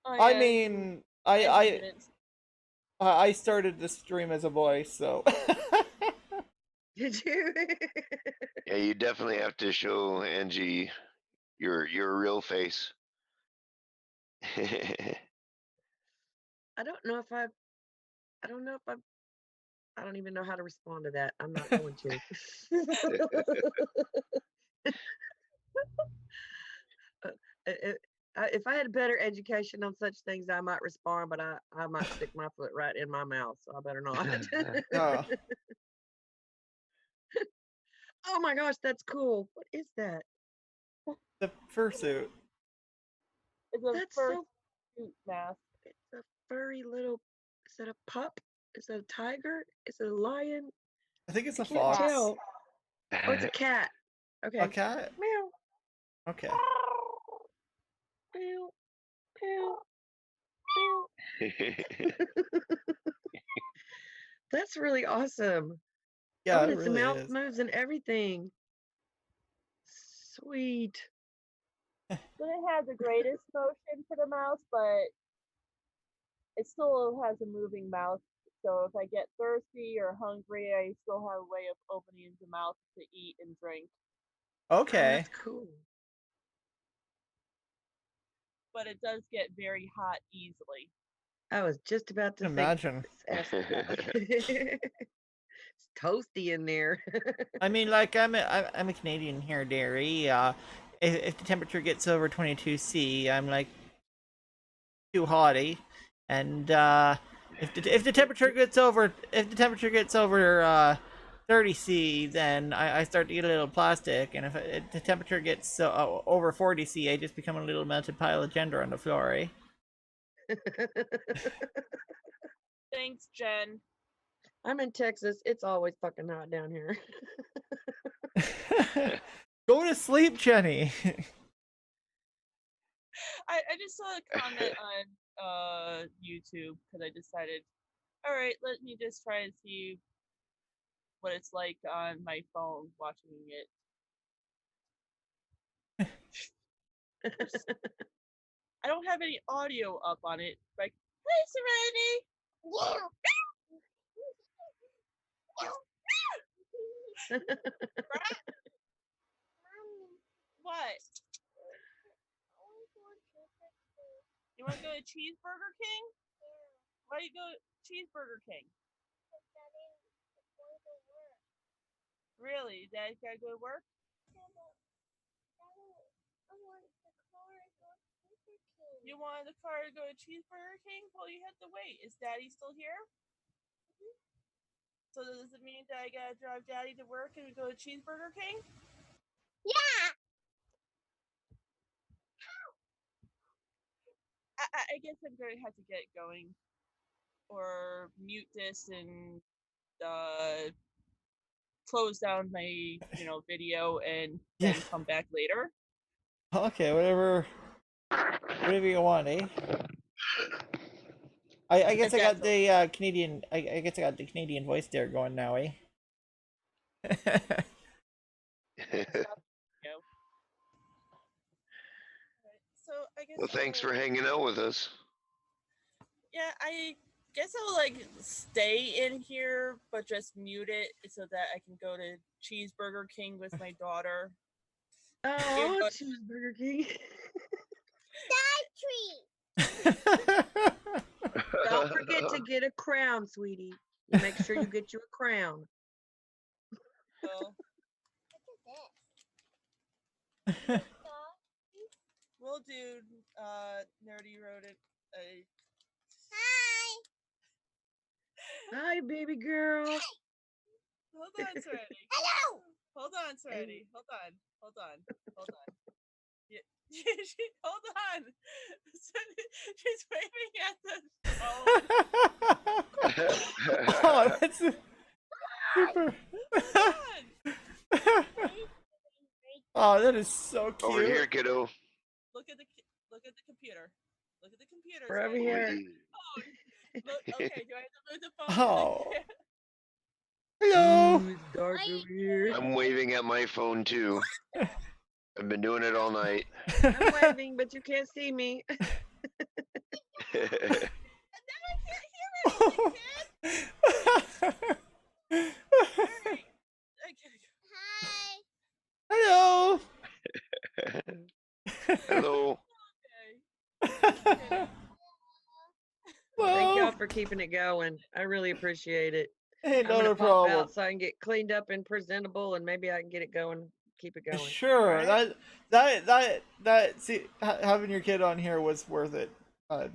Oh, I yeah, mean, I didn't. I started the stream as a boy, so. Did you? Yeah, you definitely have to show Angie your real face. I don't know if I don't know if I don't even know how to respond to that. I'm not going to. If I had better education on such things, I might respond, but I might stick my foot right in my mouth, so I better not. Oh, Oh my gosh, that's cool. What is that? the fursuit. It's a That's first so. suit mask. It's a furry little. Is that a pup? Is it a tiger? Is it a lion? I think it's I a can't fox. tell. Oh, it's a cat. Okay. A cat. Meow. Okay. Meow. Meow. Meow. That's really awesome. Yeah, Oh, it and it's a really mouth is. moves and everything. Sweet. Didn't have the greatest motion for the mouse, but it still has a moving mouth. So if I get thirsty or hungry, I still have a way of opening the mouth to eat and drink. Oh, Okay. that's cool. But it does get very hot easily. I was just about to think. Imagine. Ask that. It's toasty in there. I mean, like I'm a Canadian here, Derry. If the temperature gets over 22°C, I'm like too hotty, and if the temperature gets over 30°C, then I start to get a little plastic, and if the temperature gets over 40°C, I just become a little melted pile of gender on the floor. Eh? Thanks, Jen. I'm in Texas. It's always fucking hot down here. Go to sleep, Jenny. I just saw a comment on YouTube because I decided, all right, let me just try and see what it's like on my phone watching it. I don't have any audio up on it. Like, hey, Serenity. What? You want to go to Cheeseburger King? Why do you go to Cheeseburger King? Really? Dad's gotta go to work? You wanted the car to go to Cheeseburger King? Well, you have to wait. Is Daddy still here? So does it mean that I gotta drive Daddy to work and we go to Cheeseburger King? Yeah. guess I'm gonna have to get going, or mute this and close down my video and Yeah. then come back later. Okay, whatever you want, eh? I guess If I got that's the Canadian. I guess I got the Canadian voice there going now, eh? Go. Alright, so I guess Well, thanks for I'll- hanging out with us. Yeah, I guess I'll like stay in here, but just mute it so that I can go to Cheeseburger King with my daughter. Oh, though- Cheeseburger King. Don't forget to get a crown, sweetie. You make sure you get you a crown. Well, we'll do. Nerdy wrote it. Hi, baby girl. Hold on, Serenity. Hello. Hold on, Serenity. Hold on. Yeah. Hold on. She's waving at the phone. Oh, that's super. Oh, that is so cute. Over here, kiddo. Look at the computer. Look at the computer. We're over Serenity. here. Oh, look, okay, do I have to move the phone? Oh. Hello. Ooh, it's dark over here. I'm waving at my phone too. I've been doing it all night. I'm waving, but you can't see me. Hello. Hello. Thank y'all Well, for keeping it going. I really appreciate it. hey, I'm not gonna a pop problem. out so I can get cleaned up and presentable, and maybe I can get it going, keep it going. Sure, Alright? that see having your kid on here was worth it,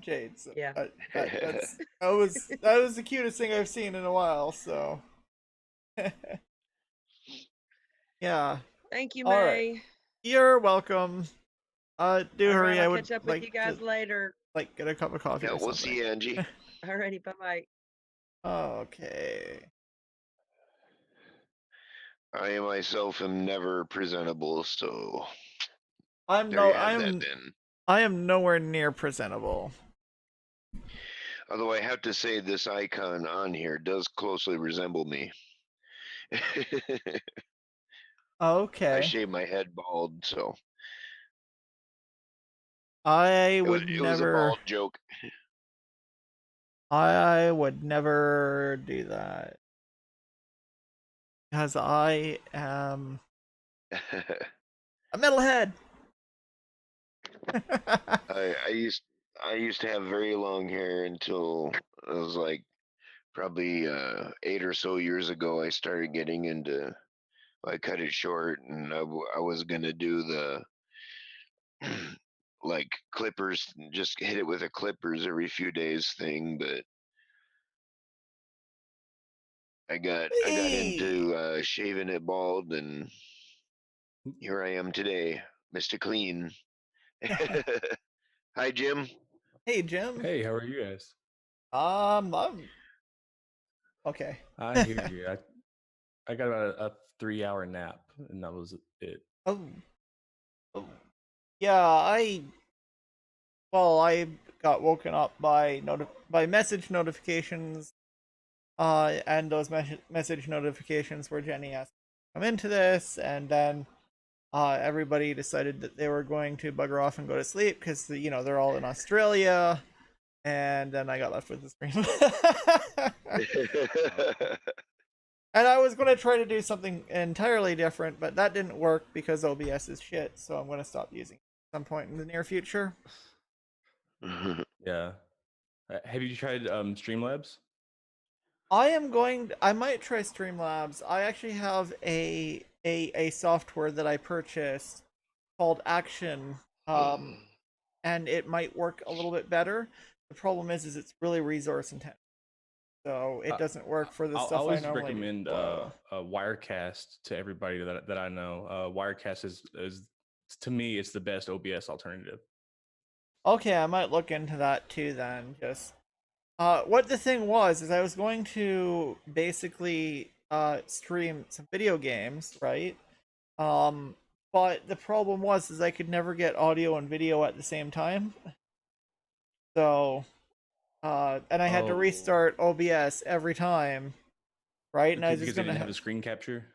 Jade. So, Yeah. that was the cutest thing I've seen in a while. So, yeah, Thank you, All right. May. you're welcome. Do All hurry. right, I I'll would catch up with like you guys to later. get a cup of coffee. Yeah, or we'll something. see you, Angie. Alrighty, bye bye. Okay. I myself am never presentable, so I'm there you have that then. I am nowhere near presentable. Although I have to say, this icon on here does closely resemble me. I Okay. shaved my head bald, so I it was would a never. bald joke. I would never do that. Because I am a metalhead. I used to have very long hair until it was like probably 8 or so years ago. I started getting into. I cut it short, and I was gonna do the like clippers, just hit it with a clippers every few days thing, but I got into shaving it bald, and here I am today, Mr. Clean. Hi, Jim. Hey, Jim. Hey, how are you guys? I'm okay. I hear you. I got about a 3-hour nap, and that was it. Oh. Yeah, I got woken up by message notifications, and those message notifications where Jenny asked to come into this, and then everybody decided that they were going to bugger off and go to sleep because they're all in Australia, and then I got left with the stream. And I was going to try to do something entirely different, but that didn't work because OBS is shit, so I'm going to stop using it at some point in the near future. Yeah. Have you tried Streamlabs? I might try Streamlabs. I actually have a software that I purchased called Action, and it might work a little bit better. The problem is it's really resource intensive, so it doesn't work for the I stuff I always normally recommend do. Wirecast to everybody that I know. Wirecast is to me, it's the best OBS alternative. Okay, I might look into that too then. Just what the thing was is I was going to basically stream some video games, right? Um, but the problem was is I could never get audio and video at the same time. So and I had to Oh, restart OBS every time, right? And I was just because they gonna didn't have the screen capture.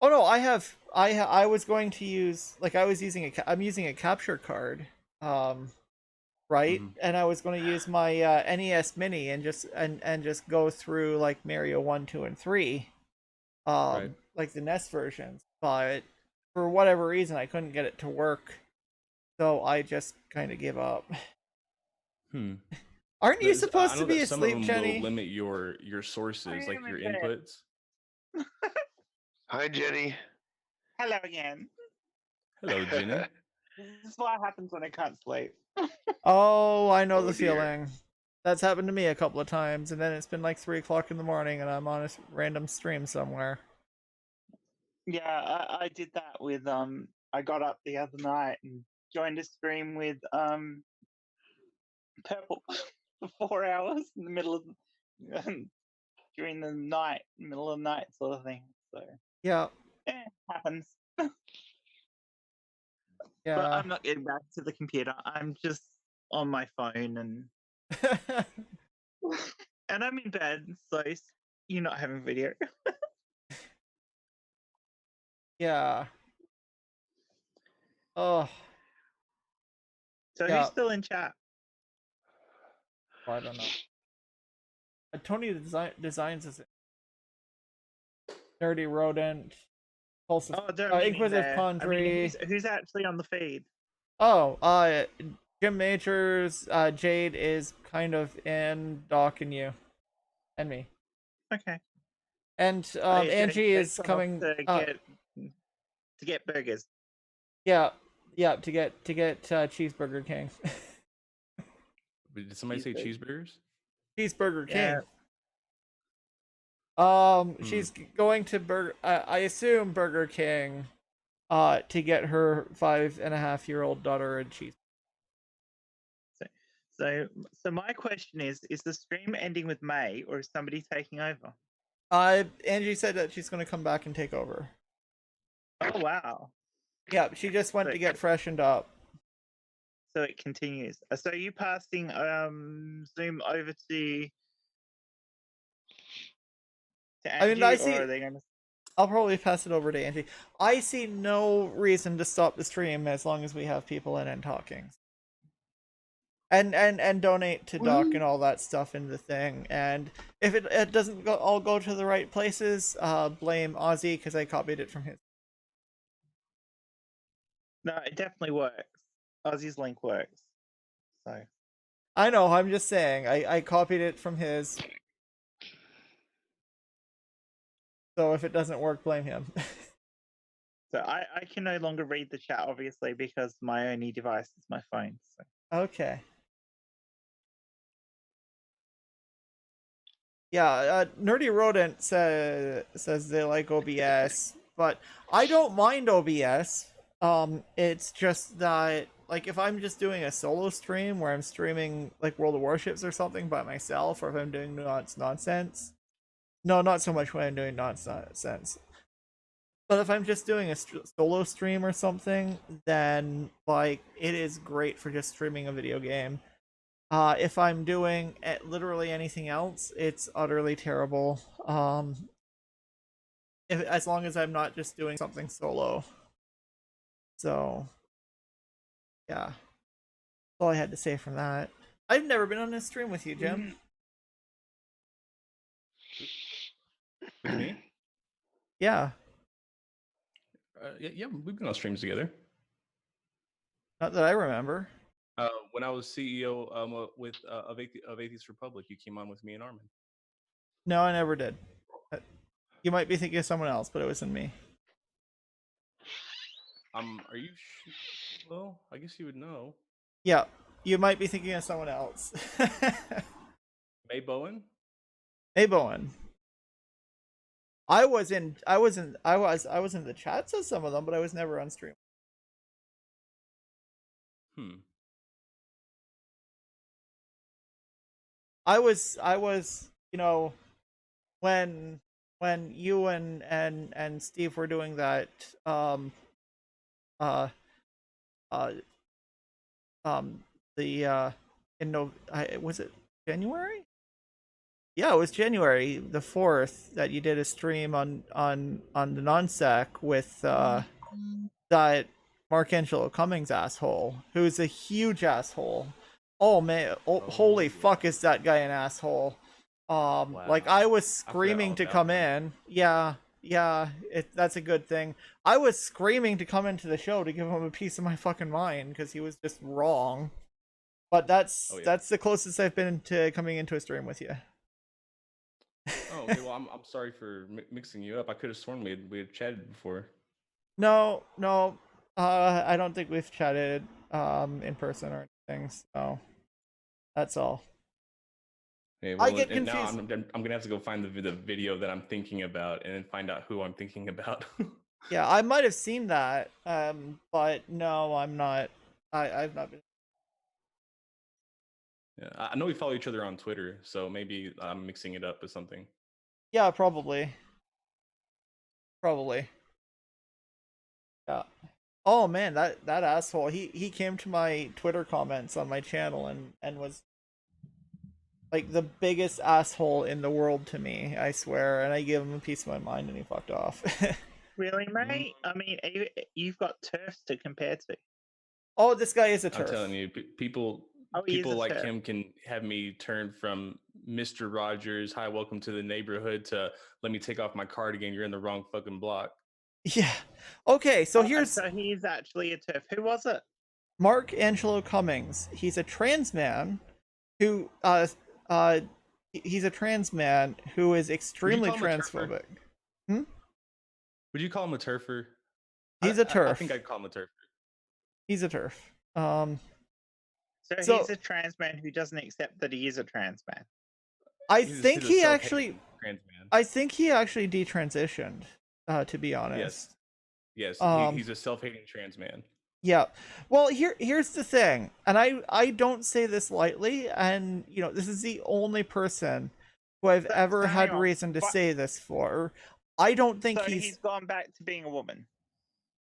Oh no, I was going to use like I was using I'm using a capture card, right? Mhm. And I was going to use my NES Mini and just go through like Mario 1, 2, and 3, Right. like the NES versions. But for whatever reason, I couldn't get it to work, so I just kind of gave up. Hmm. Aren't you I supposed to know be that some of asleep, them will Jenny? limit your sources, like am your in bed. inputs. Hi, Jenny. Hello again. Hello, Jenny. This is what happens when I can't sleep. Oh, I know Oh, the dear. feeling. That's happened to me a couple of times, and then it's been like 3 o'clock in the morning, and I'm on a random stream somewhere. Yeah, I did that with I got up the other night and joined a stream with Purple for 4 hours in the middle of during the night, middle of the night sort of thing. So Yeah, happens. But yeah. I'm not getting back to the computer. I'm just on my phone and I'm in bed, so you're not having video. Yeah. Oh, So yeah. who's still in chat? I don't know. Tony designs is Nerdy Rodent, Pulsive, Oh, don't mean Inquisitive there. I mean, Condry. who's actually on the feed? Oh, Jim Majors, Jade is kind of in Doc and you, and me, Okay. and Are you doing Angie is bake-off coming. to get burgers? Yeah, yeah, to get Cheeseburger King. Did somebody say cheeseburgers? Cheeseburger Yeah. King. She's going to I assume Burger King, to get her 5.5-year-old daughter a cheese. So my question is the stream ending with May or is somebody taking over? Angie said that she's going to come back and take over. Oh wow. Yeah, she just went to get freshened up. So it continues. So are you passing Zoom over to Angie, I see. or are they going to? I'll probably pass it over to Angie. I see no reason to stop the stream as long as we have people in and talking. And donate to Doc and all that stuff in the thing. And if it doesn't all go to the right places, blame Ozzy because I copied it from his. No, it definitely works. Ozzy's link works. So I know. I'm just saying. I copied it from his. So if it doesn't work, blame him. so I can no longer read the chat obviously because my only device is my phone. So. Okay. Yeah, Nerdy Rodent says they like OBS, but I don't mind OBS. It's just that like if I'm just doing a solo stream where I'm streaming like World of Warships or something by myself, or if I'm doing nonsense. No, not so much when I'm doing nonsense. But if I'm just doing a solo stream or something, then like it is great for just streaming a video game. If I'm doing literally anything else, it's utterly terrible. As long as I'm not just doing something solo. So, yeah. That's all I had to say from that. I've never been on a stream with you, Jim. With me? Yeah. Yeah, we've been on streams together. Not that I remember. When I was CEO with of Atheist Republic, you came on with me and Armin. No, I never did. You might be thinking of someone else, but it wasn't me. Are you? Well, I guess you would know. Yeah, you might be thinking of someone else. May Bowen. Hey, Bowen. I was in the chats of some of them, but I was never on stream. I was, you know, when you and Steve were doing that, uh, uh, the in no, was it January? Yeah, it was January the 4th that you did a stream on the non-sec with that Mark-Angelo Cummings asshole, who's a huge asshole. Oh man, holy fuck, is that guy an asshole? Like I was screaming to come in. Yeah, that's a good thing. I was screaming to come into the show to give him a piece of my fucking mind because he was just wrong. But that's the closest I've been to coming into a stream with you. Oh, okay. Well, I'm sorry for mixing you up. I could have sworn we had chatted before. No, I don't think we've chatted in person or anything. So that's all. Okay, well, I get confused. Now I'm gonna have to go find the video that I'm thinking about and then find out who I'm thinking about. Yeah, I might have seen that, but no, I'm not. I've not been. Yeah, I know we follow each other on Twitter, so maybe I'm mixing it up with something. Yeah, probably. Yeah. Oh man, that asshole. He came to my Twitter comments on my channel and was like the biggest asshole in the world to me, I swear, and I gave him a piece of my mind and he fucked off. Really, mate? I mean, you've got turfs to compare to. Oh, this guy is a turf. I'm telling you, people like him can have me turn from Mr. Rogers, hi, welcome to the neighborhood, to let me take off my cardigan, you're in the wrong fucking block. Yeah. Okay, so So he's actually a turf. Who was it? Mark-Angelo Cummings. He's a trans man who he's a trans man who is extremely transphobic. Would you call him a turfer? He's a turf. I think I'd call him a turfer. He's a turf. So he's a trans man who doesn't accept that he is a trans man. I think he actually detransitioned, to be honest. Yes, he's a self-hating trans man. Yeah. Well, here's the thing, and I don't say this lightly, and you know, this is the only person who I've ever had reason to say this for. I don't think he's gone back to being a woman.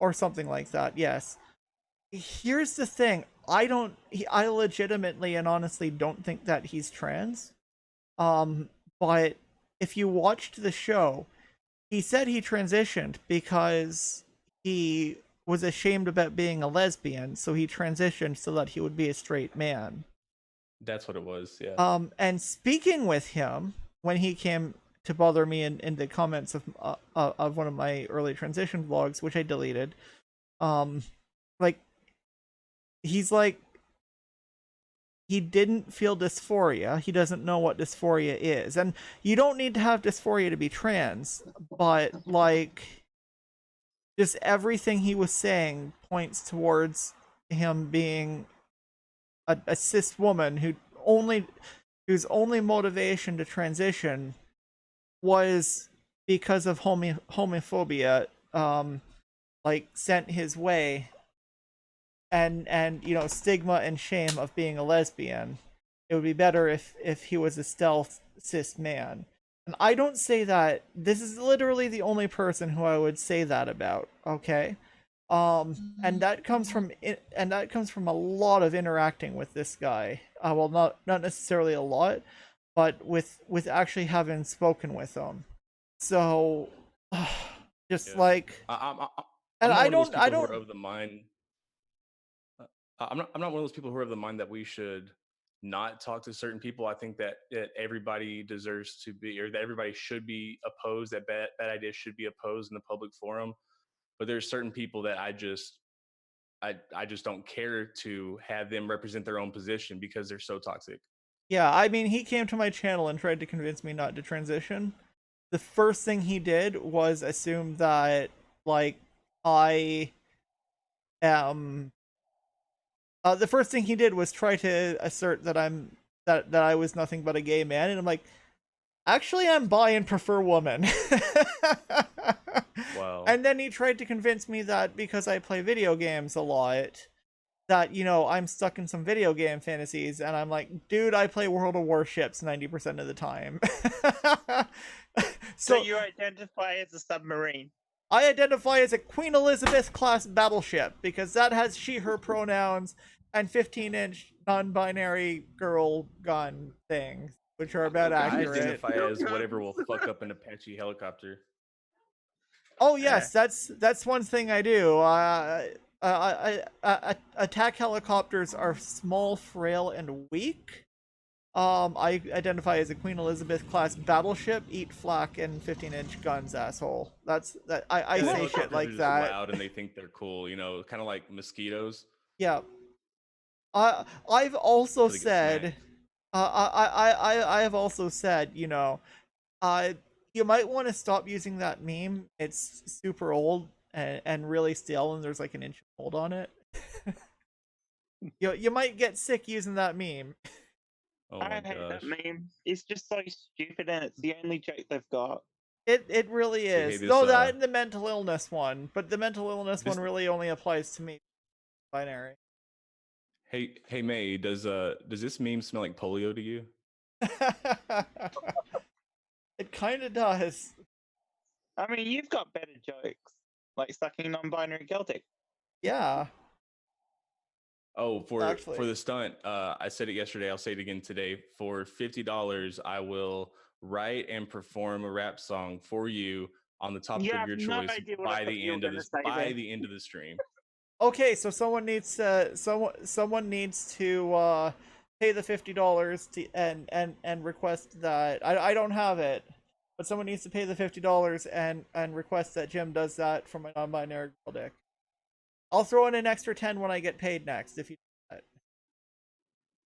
Or something like that, yes. Here's the thing, I legitimately and honestly don't think that he's trans. But if you watched the show, he said he transitioned because he was ashamed about being a lesbian, so he transitioned so that he would be a straight man. That's what it was, yeah. And speaking with him, when he came to bother me in the comments of one of my early transition vlogs, which I deleted, like, he's like, he didn't feel dysphoria. He doesn't know what dysphoria is. And you don't need to have dysphoria to be trans, but like, just everything he was saying points towards him being a cis woman whose only motivation to transition was because of homophobia, like, sent his way, and you know, stigma and shame of being a lesbian. It would be better if he was a stealth cis man. And I don't say that. This is literally the only person who I would say that about, okay? And that comes from a lot of interacting with this guy. Well, not necessarily a lot, but with actually having spoken with him. So just like, and I don't of the mind. I'm not one of those people who are of the mind that we should not talk to certain people. I think that everybody deserves to be, or that everybody should be opposed, that bad ideas should be opposed in the public forum. But there's certain people that I just don't care to have them represent their own position because they're so toxic. Yeah, I mean, he came to my channel and tried to convince me not to transition. The first thing he did was assume that, like, I am... the first thing he did was try to assert that that I was nothing but a gay man, and I'm like, actually, I'm bi and prefer women. Wow. And then he tried to convince me that because I play video games a lot, that, you know, I'm stuck in some video game fantasies and I'm like, dude, I play World of Warships 90% of the time. So so you identify as a submarine. I identify as a Queen Elizabeth class battleship because that has she, her pronouns and 15-inch non-binary girl gun things, which are about I accurate. identify as whatever will fuck up an Apache helicopter. Oh yes, that's one thing I do. Attack helicopters are small, frail, and weak. I identify as a Queen Elizabeth class battleship. Eat flak and 15-inch guns, asshole. That's that. I Yeah, the say shit helicopters are like just that. loud and they think they're cool, you know, kind of like mosquitoes. Yeah. I've also So they get said. smacked. I have also said, you know, you might want to stop using that meme. It's super old and really stale, and there's like an inch of mold on it. You might get sick using that meme. Oh I my hate gosh. that meme. It's just so stupid, and it's the only joke they've got. It really Hey, is. this, No, that and the mental illness one, but the mental illness this- one really only applies to me. Binary. Hey May, does this meme smell like polio to you? It kind of does. I mean, you've got better jokes, like sucking non-binary Celtic. Yeah. Oh, for Actually. the stunt, I said it yesterday. I'll say it again today. For $50, I will write and perform a rap song for you on the topic You of have your no choice idea what I by thought the you were end of gonna this say then. the stream. Okay, so someone needs to someone needs to pay the $50 to and request that I don't have it, but someone needs to pay the $50 and request that Jim does that for my non-binary girl dick. I'll throw in an extra 10 when I get paid next if you do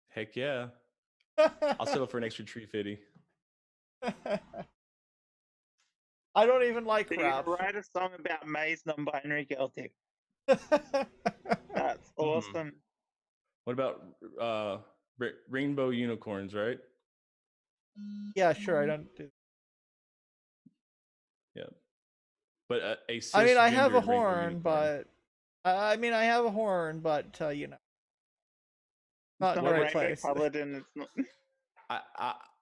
Heck yeah. that. I'll settle for an extra tree fitty. I don't even like So you crap. write a song about May's non-binary Celtic. That's awesome. What about rainbow unicorns, right? Yeah, sure. I don't do. Yeah. But a I mean, I have a cisgendered rainbow horn, unicorn. but I mean, I have a horn, but you know, not in the Not right rainbow place. colored, and it's not.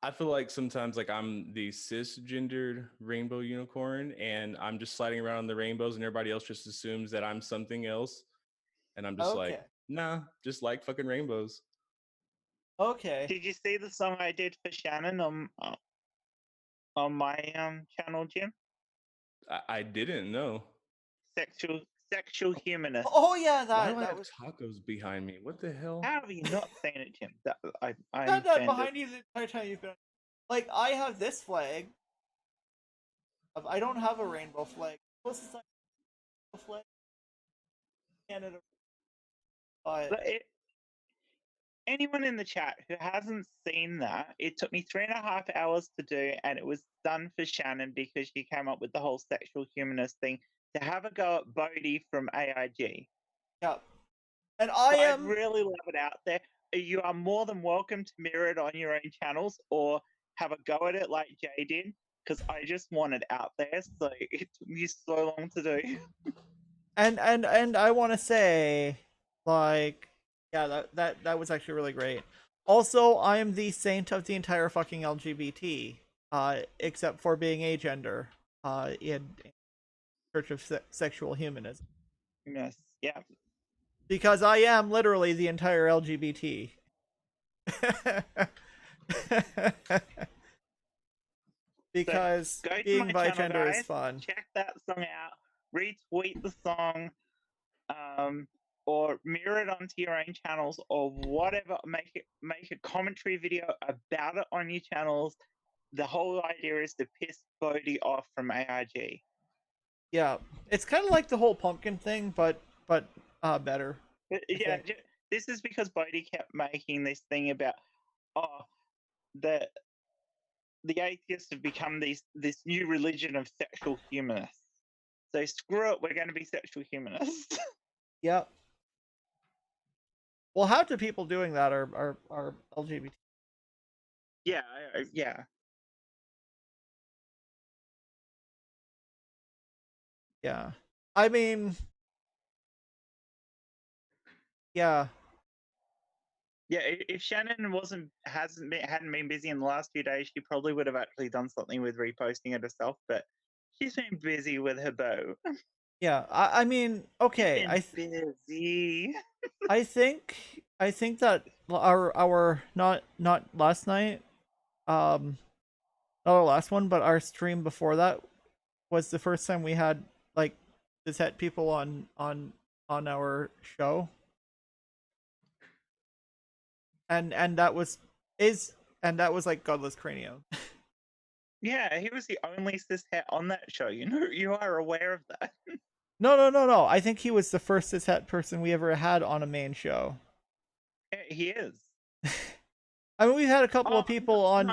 I feel like sometimes like I'm the cisgendered rainbow unicorn and I'm just sliding around on the rainbows and everybody else just assumes that I'm something else. And I'm just like, Okay. nah, just like fucking rainbows. Okay. Did you see the song I did for Shannon on my channel, Jim? I didn't know. Sexual humanist. Oh yeah, Why that do I that have was tacos behind me? What the hell? How have you not seen it, Jim? I'm that offended. behind you the entire time you've been. Like I have this flag. I don't have a rainbow flag. Closest I have a flag, Canada. But But anyone in the chat who hasn't seen that, it took me 3.5 hours to do, and it was done for Shannon because she came up with the whole sexual humanist thing to have a go at Bodhi from AIG. yeah, and I I am. really love it out there. You are more than welcome to mirror it on your own channels or have a go at it like Jay did, because I just want it out there. So it took me so long to do. And I want to say, like, yeah, that was actually really great. Also, I am the saint of the entire fucking LGBT, except for being agender, in Church of Sexual Humanism, Yes, yeah. because I am literally the entire LGBT. Because Go to being my channel, bigender guys. is fun. Check that song out. Retweet the song, or mirror it onto your own channels, or whatever. Make a commentary video about it on your channels. The whole idea is to piss Bodhi off from AIG. Yeah, it's kind of like the whole pumpkin thing, but better. But, yeah, this is because Bodhi kept making this thing about, oh, the atheists have become this new religion of sexual humanists. So screw it, we're going to be sexual humanists. Yep. Well, half the people doing that are LGBT. Yeah, yeah. Yeah. I mean, Yeah. Yeah, if Shannon hadn't been busy in the last few days, she probably would have actually done something with reposting it herself. But she's been busy with her bow. Yeah. I mean, okay. Been busy. I think that our not last night, not our last one, but our stream before that was the first time we had like the set people on our show, and that was like Godless Cranium. Yeah, he was the only cishet on that show. You are aware of that. No. I think he was the first cishet person we ever had on a main show. Yeah, he is. I mean, we've had a couple of people on.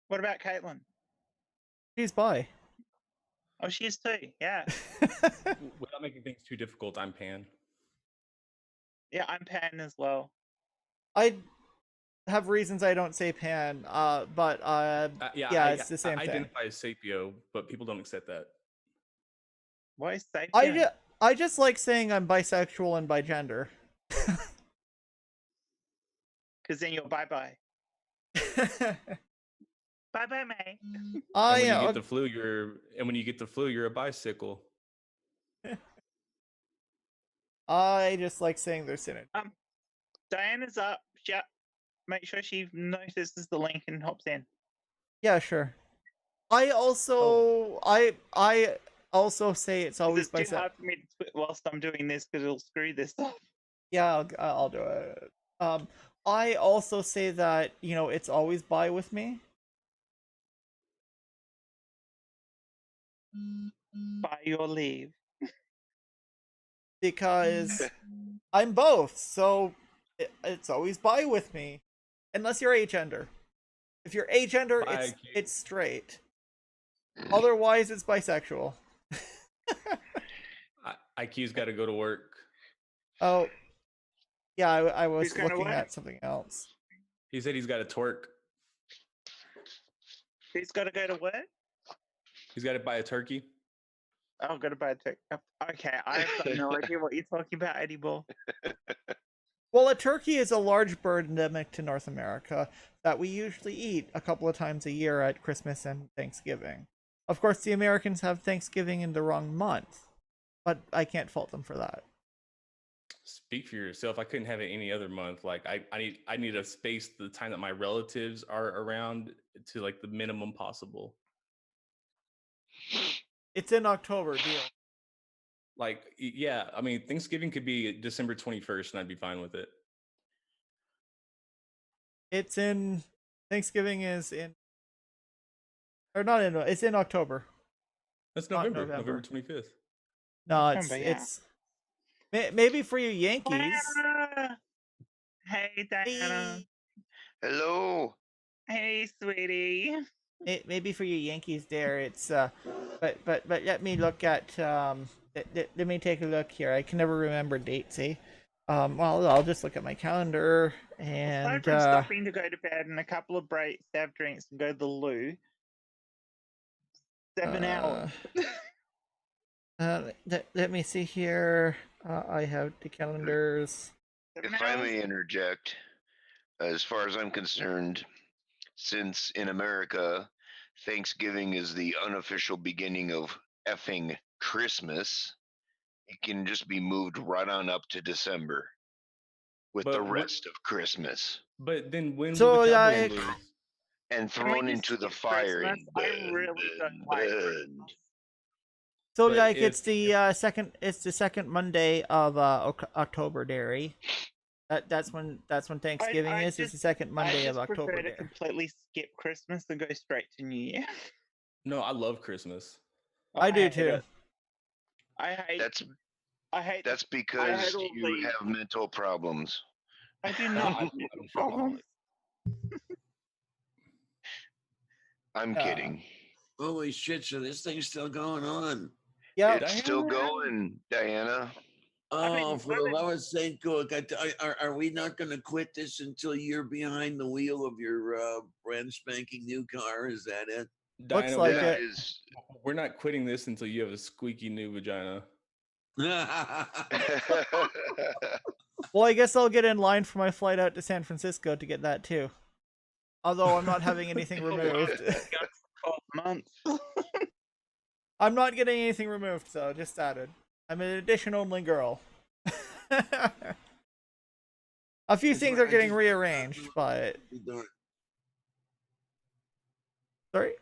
What about Caitlin? She's bi. Oh, she is too. Yeah. Without making things too difficult, I'm Pan. Yeah, I'm Pan as well. I have reasons I don't say Pan, but it's the same I thing. identify as Sapio, but people don't accept that. Why is Sapio? I just like saying I'm bisexual and bigender. Because then you're bye-bye. Bye-bye, mate. When you get the flu, you're a bicycle. I just like saying they're synergy. Diana's up. Make sure she notices the link and hops in. Yeah, sure. I also I also say it's always It's too hard for me to tweet whilst I'm doing this because it'll screw this up. Yeah, I'll do it. I also say that it's always bi with me. By your leave. Because I'm both, so it's always bi with me, unless you're agender. If you're agender, it's straight. Otherwise, it's bisexual. IQ's got to go to work. Oh, yeah, I was looking at something else. He said he's got to twerk. He's got to go to work? He's got to buy a turkey. Oh, got to buy a turkey. Okay, I have no idea what you're talking about anymore. Well, a turkey is a large bird endemic to North America that we usually eat a couple of times a year at Christmas and Thanksgiving. Of course, the Americans have Thanksgiving in the wrong month, but I can't fault them for that. Speak for yourself. I couldn't have it any other month. Like I need a space the time that my relatives are around to like the minimum possible. It's in October, deal. Like, yeah, I mean, Thanksgiving could be December 21st and I'd be fine with it. Thanksgiving is in, or not in, it's in October. That's November 25th. No, it's maybe for you Yankees. Hey, Diana. Hello. Hey, sweetie. Maybe for you Yankees there, it's but let me look at let me take a look here. I can never remember dates, eh? Well, I'll just look at my calendar and aside from stopping to go to bed and a couple of breaks, have drinks, and go to the loo. 7 hours. Let me see here. I have the calendars. If I may interject, as far as I'm concerned, since in America, Thanksgiving is the unofficial beginning of effing Christmas, it can just be moved right on up to December with the rest of Christmas. But then when will the Cowboys lose? And thrown into the fire. I really don't like Christmas. So like it's the second Monday of October, Derry. That's when Thanksgiving is. It's the second Monday of October. I prefer to completely skip Christmas and go straight to New Year. No, I love Christmas. I do too. I hate. That's because you have mental problems. I do not have mental problems. I'm kidding. Holy shit! So this thing's still going on. Yeah, it's still going, Diana. Oh, for the love of St. Cook, are we not going to quit this until you're behind the wheel of your brand spanking new car? Is that it? Diana, looks like it. We're not quitting this until you have a squeaky new vagina. Well, I guess I'll get in line for my flight out to San Francisco to get that too. Although I'm not having anything removed. 12 months. I'm not getting anything removed, so just added. I'm an addition-only girl. A few things are getting rearranged, but... Sorry?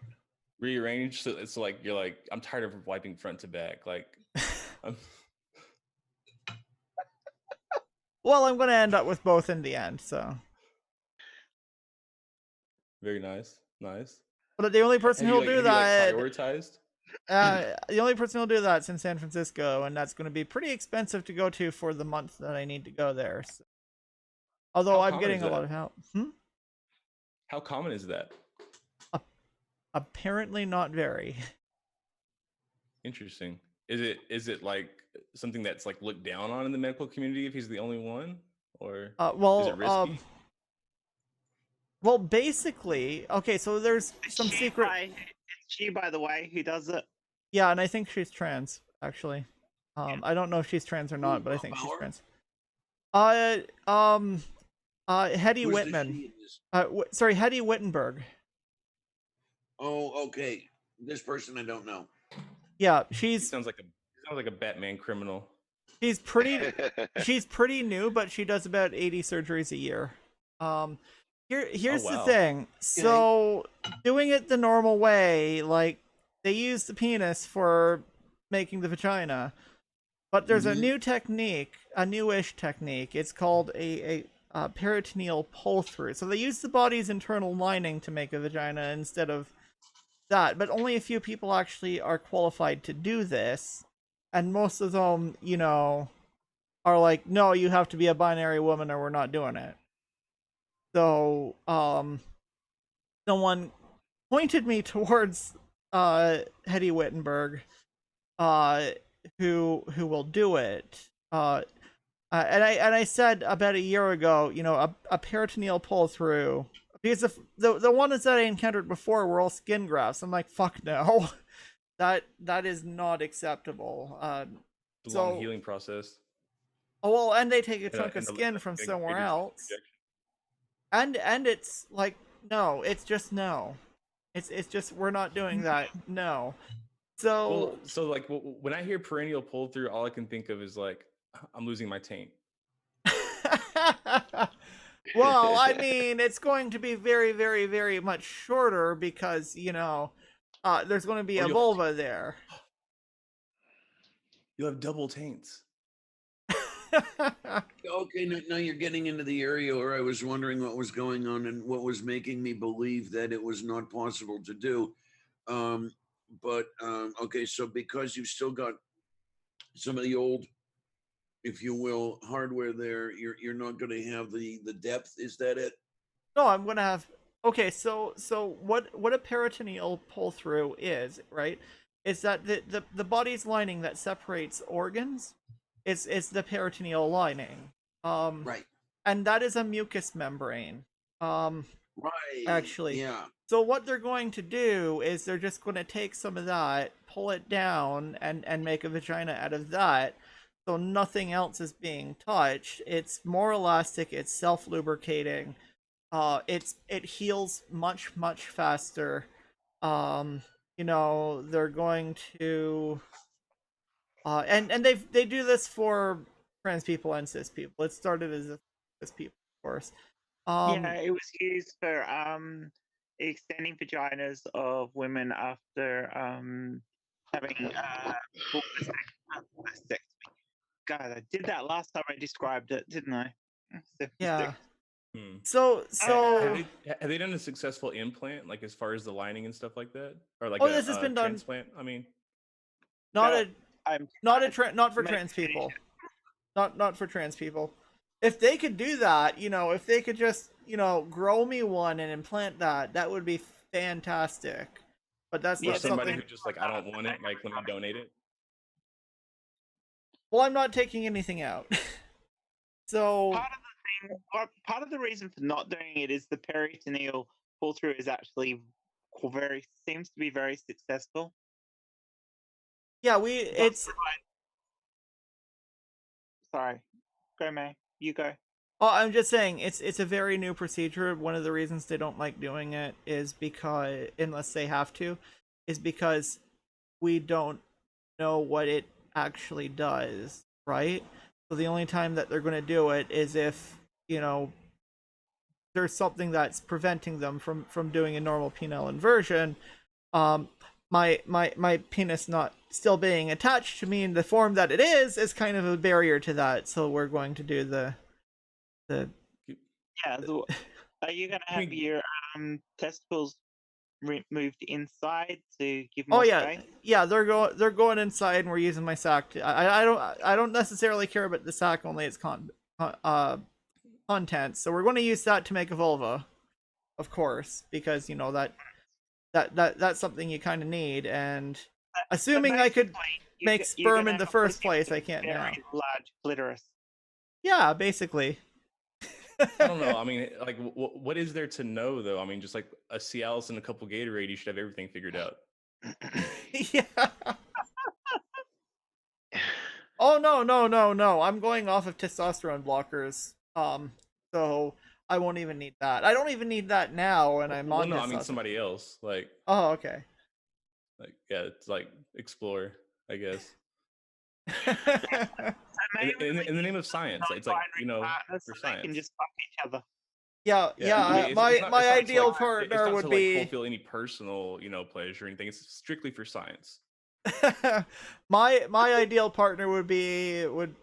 Rearranged, so it's like you're like, I'm tired of wiping front to back. Like, Well, I'm going to end up with both in the end, so... Very nice. Nice. But the only person who'll do that... prioritized? The only person who'll do that's in San Francisco, and that's going to be pretty expensive to go to for the month that I need to go there. So. Although I'm getting a lot of help. How common is that? Apparently not very. Interesting. Is it like something that's like looked down on in the medical community if he's the only one, or is it risky? Well, basically, okay. So there's some secret. It's she, by the way, who does it. Yeah, and I think she's trans. Actually, I don't know if she's trans or not, but I think she's trans. Hetty Whitman. Sorry, Hetty Wittenberg. Oh, okay. This person I don't know. Yeah, He sounds like a Batman criminal. She's pretty new, but she does about 80 surgeries a year. Here's the thing. So doing it the normal way, like they use the penis for making the vagina, but there's a new technique, a newish technique. It's called a peritoneal pull through. So they use the body's internal lining to make a vagina instead of that, but only a few people actually are qualified to do this, and most of them, you know, are like, no, you have to be a binary woman or we're not doing it. So someone pointed me towards Hetty Wittenberg, who will do it. And I said about a year ago, you know, a peritoneal pull through, because the ones that I encountered before were all skin grafts. I'm like, fuck no, that is not acceptable. It's a long healing process. Oh well, and they take a chunk of skin from somewhere else, and it's like, no, it's just no, it's just, we're not doing that. No. So like when I hear perennial pull through, all I can think of is like, I'm losing my taint. Well, I mean, it's going to be very, very, very much shorter because, you know, there's going to be a vulva there. You'll have double taints. Okay, now you're getting into the area where I was wondering what was going on and what was making me believe that it was not possible to do. Okay, so because you've still got some of the old, if you will, hardware there, you're not going to have the depth. Is that it? No, I'm going to have. Okay, so what a peritoneal pull through is, right? Is that the body's lining that separates organs? It's the peritoneal lining. Right. And that is a mucous membrane. Right. Actually. Yeah. So what they're going to do is they're just going to take some of that, pull it down, and make a vagina out of that. So nothing else is being touched. It's more elastic. It's self-lubricating. It heals much faster. You know, they're going to, and they do this for trans people and cis people. It started as cis people, of course. Yeah, it was used for extending vaginas of women after having sex. God, I did that last time I described it, didn't I? Yeah. So have they done a successful implant, like as far as the lining and stuff like that, or like this has been transplant? I mean, not for trans people, not for trans people. If they could do that, you know, if they could just, you know, grow me one and implant that would be fantastic. But that's not somebody something. who just like, I don't want it, like, let me donate it. Well, I'm not taking anything out. So part of the reason for not doing it is the peritoneal pull through is actually seems to be very successful. Yeah, Sorry. Go, May. You go. Oh, I'm just saying it's a very new procedure. One of the reasons they don't like doing it is because, unless they have to, is because we don't know what it actually does, right? So the only time that they're going to do it is if, there's something that's preventing them from doing a normal penile inversion. My penis not still being attached to me in the form that it is kind of a barrier to that. So we're going to do the Yeah. Are you gonna have your testicles moved inside to give more space? Yeah, they're going inside, and we're using my sack. I don't necessarily care about the sack, only its content. So we're going to use that to make a vulva, of course, because that's something you kind of need. And assuming I could make sperm in the first place, I can't now. Large clitoris. Yeah, basically. I don't know. I mean, like, what is there to know, though? I mean, just like a Cialis and a couple Gatorade, you should have everything figured out. Yeah. Oh, no. I'm going off of testosterone blockers. So I won't even need that. I don't even need that now, and I'm on. No, I mean somebody else. Like. Oh, okay. Like, yeah, it's like explore, I guess. in the name of science, it's like, for science. Can just fuck each other. Yeah. I mean, my ideal to, partner would to, be fulfill any personal, pleasure or anything. It's strictly for science. my ideal partner would be would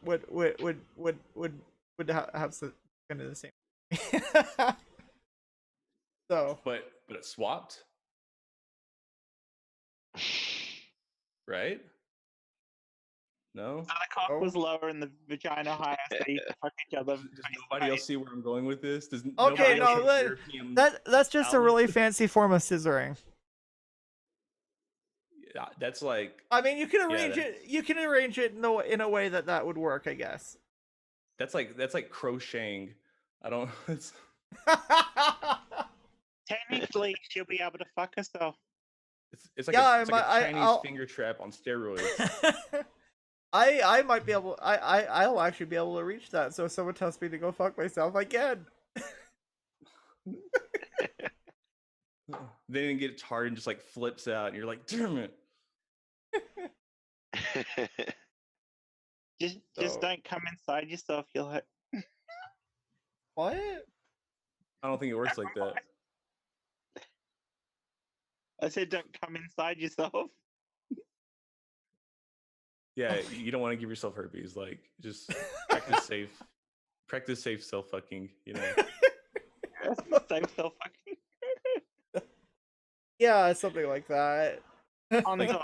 have some kind of the same. So. But it swapped. Right? No? So the cock was lower and the vagina higher, so you can fuck each other. Does nobody else see where I'm going with this? That's just a really fancy form of scissoring. Yeah, that's like. I mean, you can arrange it. You can arrange it in a way that would work, I guess. That's like crocheting. I don't. It's... Technically, she'll be able to fuck herself. It's like a Chinese finger trap on steroids. I might be able. I'll actually be able to reach that. So if someone tells me to go fuck myself, I can. Then it gets hard and just like flips out, and you're like, damn it. Just don't come inside yourself. You'll hurt. What? I don't think it works like that. I said, don't come inside yourself. Yeah, you don't want to give yourself herpes. Like, just practice safe. Practice safe self fucking. Safe self fucking. Yeah, something like that. Condoms.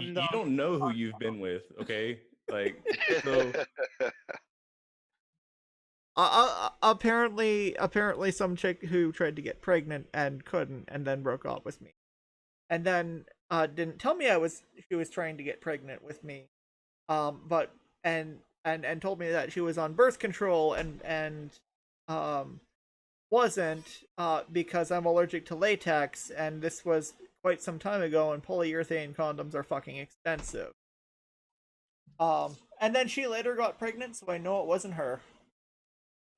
You don't know who you've been with, okay? Like, so. Apparently some chick who tried to get pregnant and couldn't, and then broke up with me, and then didn't tell me she was trying to get pregnant with me, but told me that she was on birth control and wasn't, because I'm allergic to latex, and this was quite some time ago, and polyurethane condoms are fucking expensive. And then she later got pregnant, so I know it wasn't her.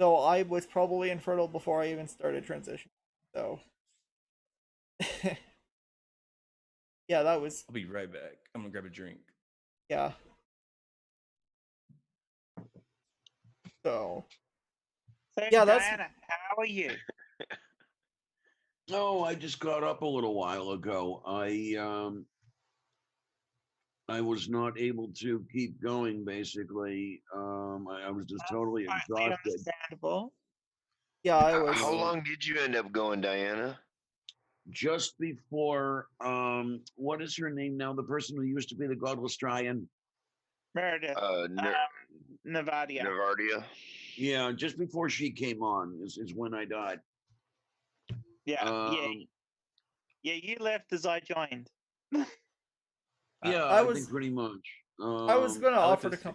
So I was probably infertile before I even started transitioning. So, yeah, that was. I'll be right back. I'm gonna grab a drink. Yeah. So. Yeah, that's. Diana, how are you? Oh, I just got up a little while ago. I was not able to keep going, basically. I was just totally exhausted. Understandable. Yeah, I was. How long did you end up going, Diana? Just before, what is her name now? The person who used to be the God Australian? Meredith. Navadia. Navadia. Yeah, just before she came on is when I died. Yeah, yeah, you left as I joined. Yeah, I think pretty much. I was going to offer to come.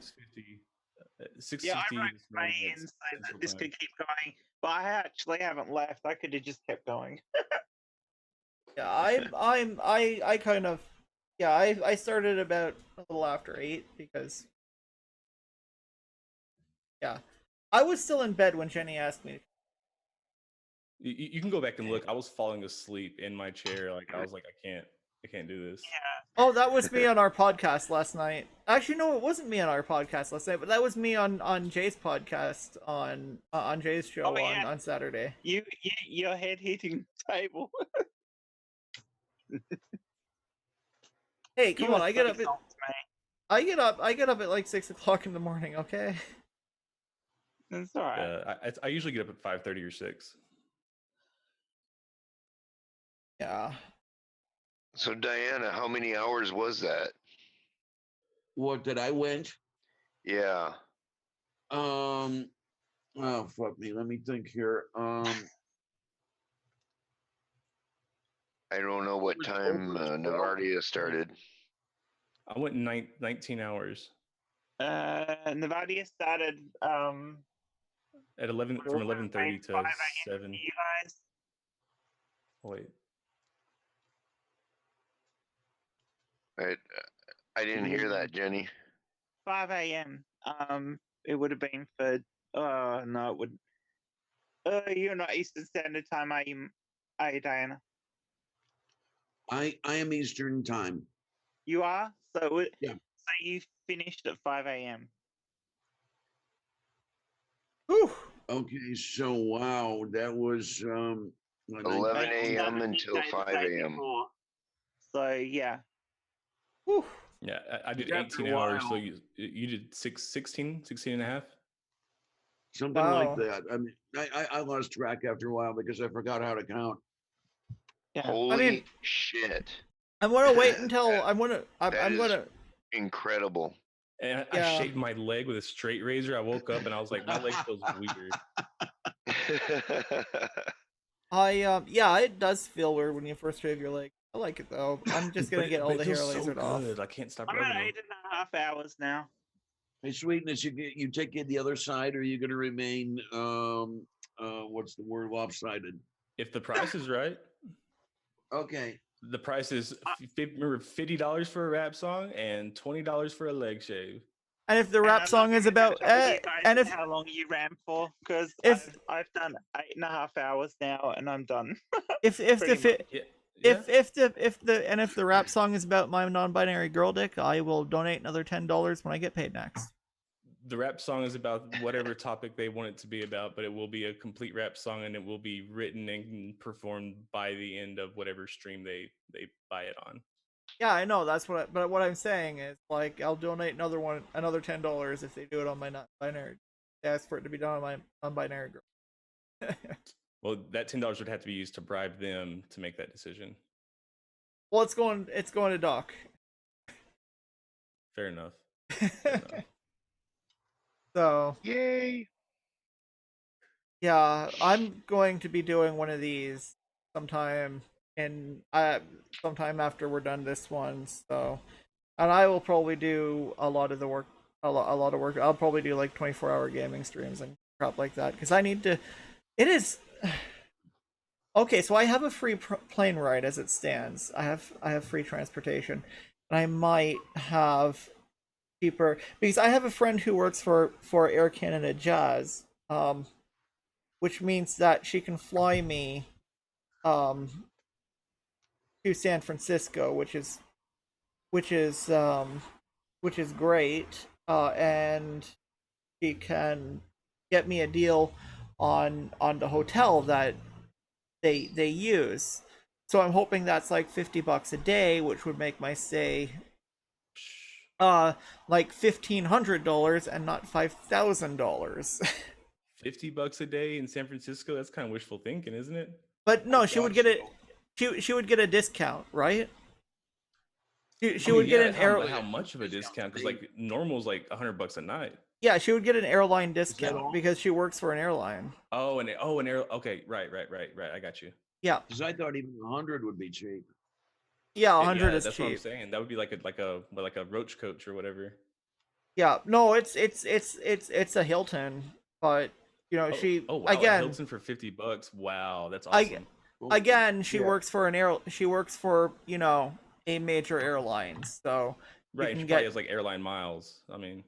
650. Yeah, I wrote Ray in so that this could keep going, but I actually haven't left. I could have just kept going. Yeah, I kind of, yeah, I started about a little after 8 because Yeah. I was still in bed when Jenny asked me. You can go back and look. I was falling asleep in my chair. Like I was like, I can't do this. Yeah. Oh, that was me on our podcast last night. Actually, no, it wasn't me on our podcast last night, but that was me on Jay's podcast on Jay's show Oh, yeah. on Saturday. Your head hitting the table. Hey, come You on! were I get so up. At, soft, mate. I get up at like 6 o'clock in the morning. Okay. That's all right. I usually get up at 5:30 or 6. Yeah. So Diana, how many hours was that? What did I went? Yeah. Oh fuck me. Let me think here. I don't know what was time over 12. Navardia started. I went 19 hours Navadia started at 11 from 11:30 to 7. You guys. Wait, I didn't hear that, Jenny. 5 a.m. It would have been for. Oh no, it would. You're not Eastern Standard Time, are you, Diana? I am Eastern time. You are. So Yeah. So you finished at 5 a.m. Whew. Okay, so wow, that was 11 a.m. until 5 a.m. So yeah. Whew. yeah, I did After 18 a hours. So while. you did 16 and a half. something Wow. like that. I mean, I lost track after a while because I forgot how to count. Yeah. Holy shit. I'm gonna wait until I'm That is gonna. incredible. And I Yeah. shaved my leg with a straight razor. I woke up and I was like, my leg feels weird. Yeah, it does feel weird when you first shave your leg. I like it though. I'm just gonna get all the it hair feels so lasered off. good. I can't stop I'm rubbing at them. 8.5 hours now. Hey, Sweetness, you take it the other side, or are you going to remain what's the word, lopsided? If the price is right, Okay. the price is remember $50 for a rap song and $20 for a leg shave. And if the And rap I'm song not is gonna about tell you guys and if how long you ran for, because if I've done 8.5 hours now, and I'm done. if the Pretty fi- Yeah. if the rap song is about my non-binary girl dick, I will donate another $10 when I get paid next. The rap song is about whatever topic they want it to be about, but it will be a complete rap song and it will be written and performed by the end of whatever stream they buy it on. Yeah, I know that's but what I'm saying is like I'll donate another $10 if they do it on my non-binary. Ask for it to be done on my non-binary girl. Well, that $10 would have to be used to bribe them to make that decision. Well, it's going to Doc. Fair enough. Fair enough. So Yay. yeah, I'm going to be doing one of these sometime sometime after we're done this one. So, and I will probably do a lot of the work, a lot of work. I'll probably do like 24-hour gaming streams and crap like that because I need to. It is okay. So I have a free plane ride as it stands. I have free transportation, and I might have cheaper because I have a friend who works for Air Canada Jazz, which means that she can fly me to San Francisco, which is great, and she can get me a deal on the hotel that they use. So I'm hoping that's like $50 a day, which would make my stay like $1,500 and not $5,000. $50 a day in San Francisco? That's kind of wishful thinking, isn't it? But no, I she would thought get it. She would get a discount, right? She I mean, would get yeah, an how much of a discount? Because like normal's like $100 a night. Yeah, she would get an airline all? discount because she works for an airline. Oh, an air. Okay, right. I got you. Yeah, Because I thought even 100 would be cheap. yeah, 100 Yeah, is that's what I'm cheap. saying. That would be like a roach coach or whatever. Yeah, no, it's a Hilton, but you know she Oh wow, a again Hilton for $50. Wow, that's awesome. again she Yeah. works for you know a major airline, so Right, can she get- probably has like airline miles. I mean,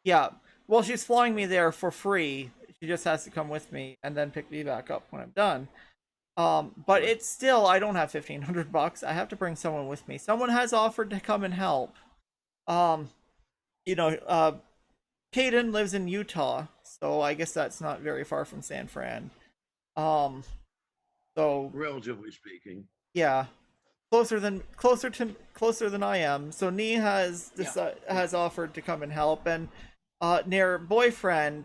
yeah, well, she's flying me there for free. She just has to come with me and then pick me back up when I'm done. But Sure. it's still, I don't have $1,500. I have to bring someone with me. Someone has offered to come and help. You know, Caden lives in Utah, so I guess that's not very far from San Fran. So Relatively speaking. yeah, closer than I am. So Nee has has offered to come and help, and their boyfriend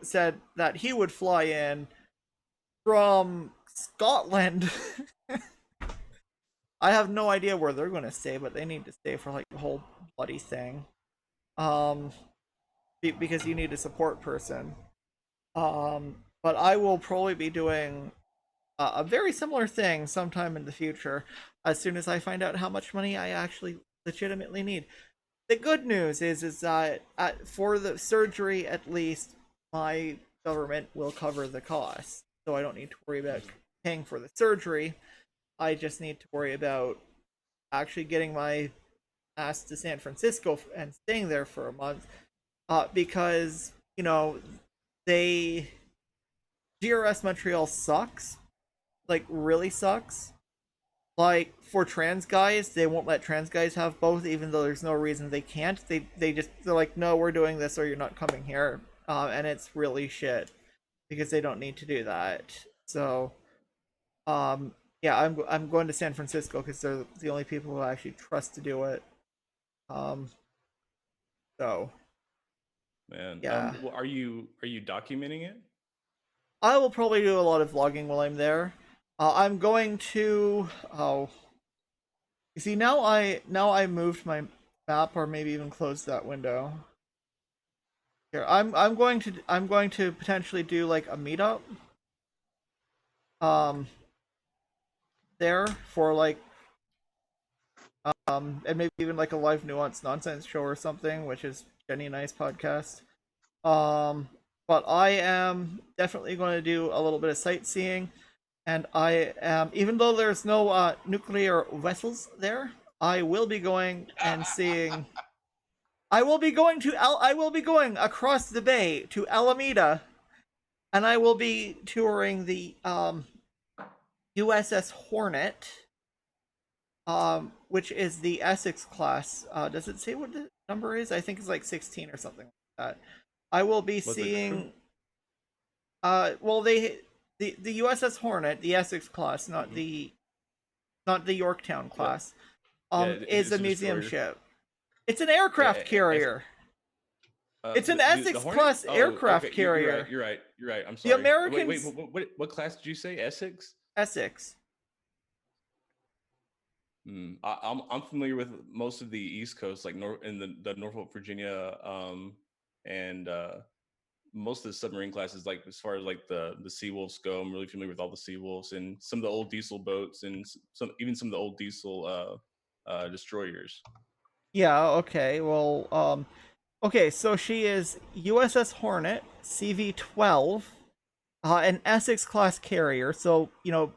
said that he would fly in from Scotland. I have no idea where they're going to stay, but they need to stay for like the whole bloody thing. Because you need a support person. But I will probably be doing a very similar thing sometime in the future, as soon as I find out how much money I actually legitimately need. The good news is that for the surgery, at least, my government will cover the cost, so I don't need to worry about paying for the surgery. I just need to worry about actually getting my ass to San Francisco and staying there for a month, because, you know, GRS Montreal sucks, like really sucks. Like, for trans guys, they won't let trans guys have both, even though there's no reason they can't. They're like, no, we're doing this or you're not coming here. And it's really shit, because they don't need to do that. So, yeah, I'm going to San Francisco because they're the only people who I actually trust to do it. So, Man, yeah. well, are you documenting it? I will probably do a lot of vlogging while I'm there. I'm going to, you see, now I moved my map, or maybe even closed that window. Here, I'm going to potentially do like a meetup. There for like, and maybe even like a live nuanced nonsense show or something, which is Jenny and I's podcast. But I am definitely going to do a little bit of sightseeing. And I am, even though there's no nuclear vessels there, I will be going and seeing. I will be going across the bay to Alameda, and I will be touring the USS Hornet, which is the Essex class. Does it say what the number is? I think it's like 16 or something like that. I will be seeing. Well, the USS Hornet, the Essex class, not the Yorktown class, is a museum ship. It's an aircraft carrier. It's an Essex class aircraft carrier. You're right. I'm sorry. The Americans. Wait, what class did you say? Essex. Essex. I'm familiar with most of the East Coast, like the Norfolk, Virginia, and most of the submarine classes. Like as far as like the Seawolves go, I'm really familiar with all the Seawolves and some of the old diesel boats and some of the old diesel destroyers. Yeah. Okay. Well. Okay. So she is USS Hornet, CV-12, an Essex class carrier. So, you know,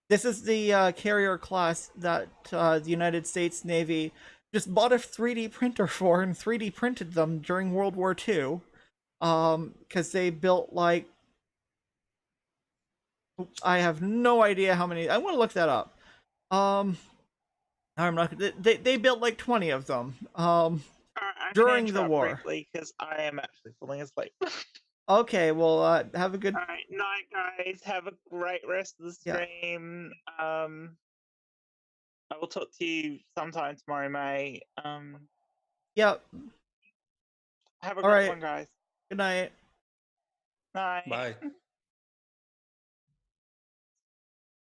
this is the carrier class that the United States Navy just bought a 3D printer for and 3D printed them during World War II. Because they built like, I have no idea how many. I want to look that up. I'm not. They built like 20 of them. During the war. Because I am actually falling asleep. Okay, well, have a good. All right, night, guys. Have a great rest of the stream. I will talk to you sometime tomorrow, May. Yep. Have a great one, guys. Good night. Night. Bye.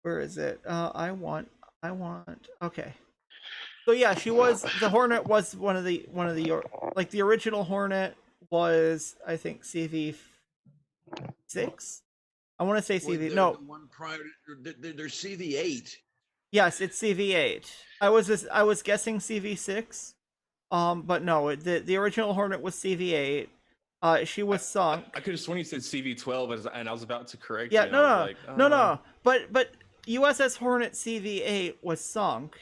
Where is it? I want. Okay. So yeah, the Hornet was one of the like the original Hornet was, I think, CV-6. I want to say CV. No. The one prior to, they're CV-8. Yes, it's CV-8. I was guessing CV-6. But no, the original Hornet was CV-8. She was sunk. I could have sworn you said CV-12, and I was about to correct you. Yeah, no. But USS Hornet CV-8 was sunk.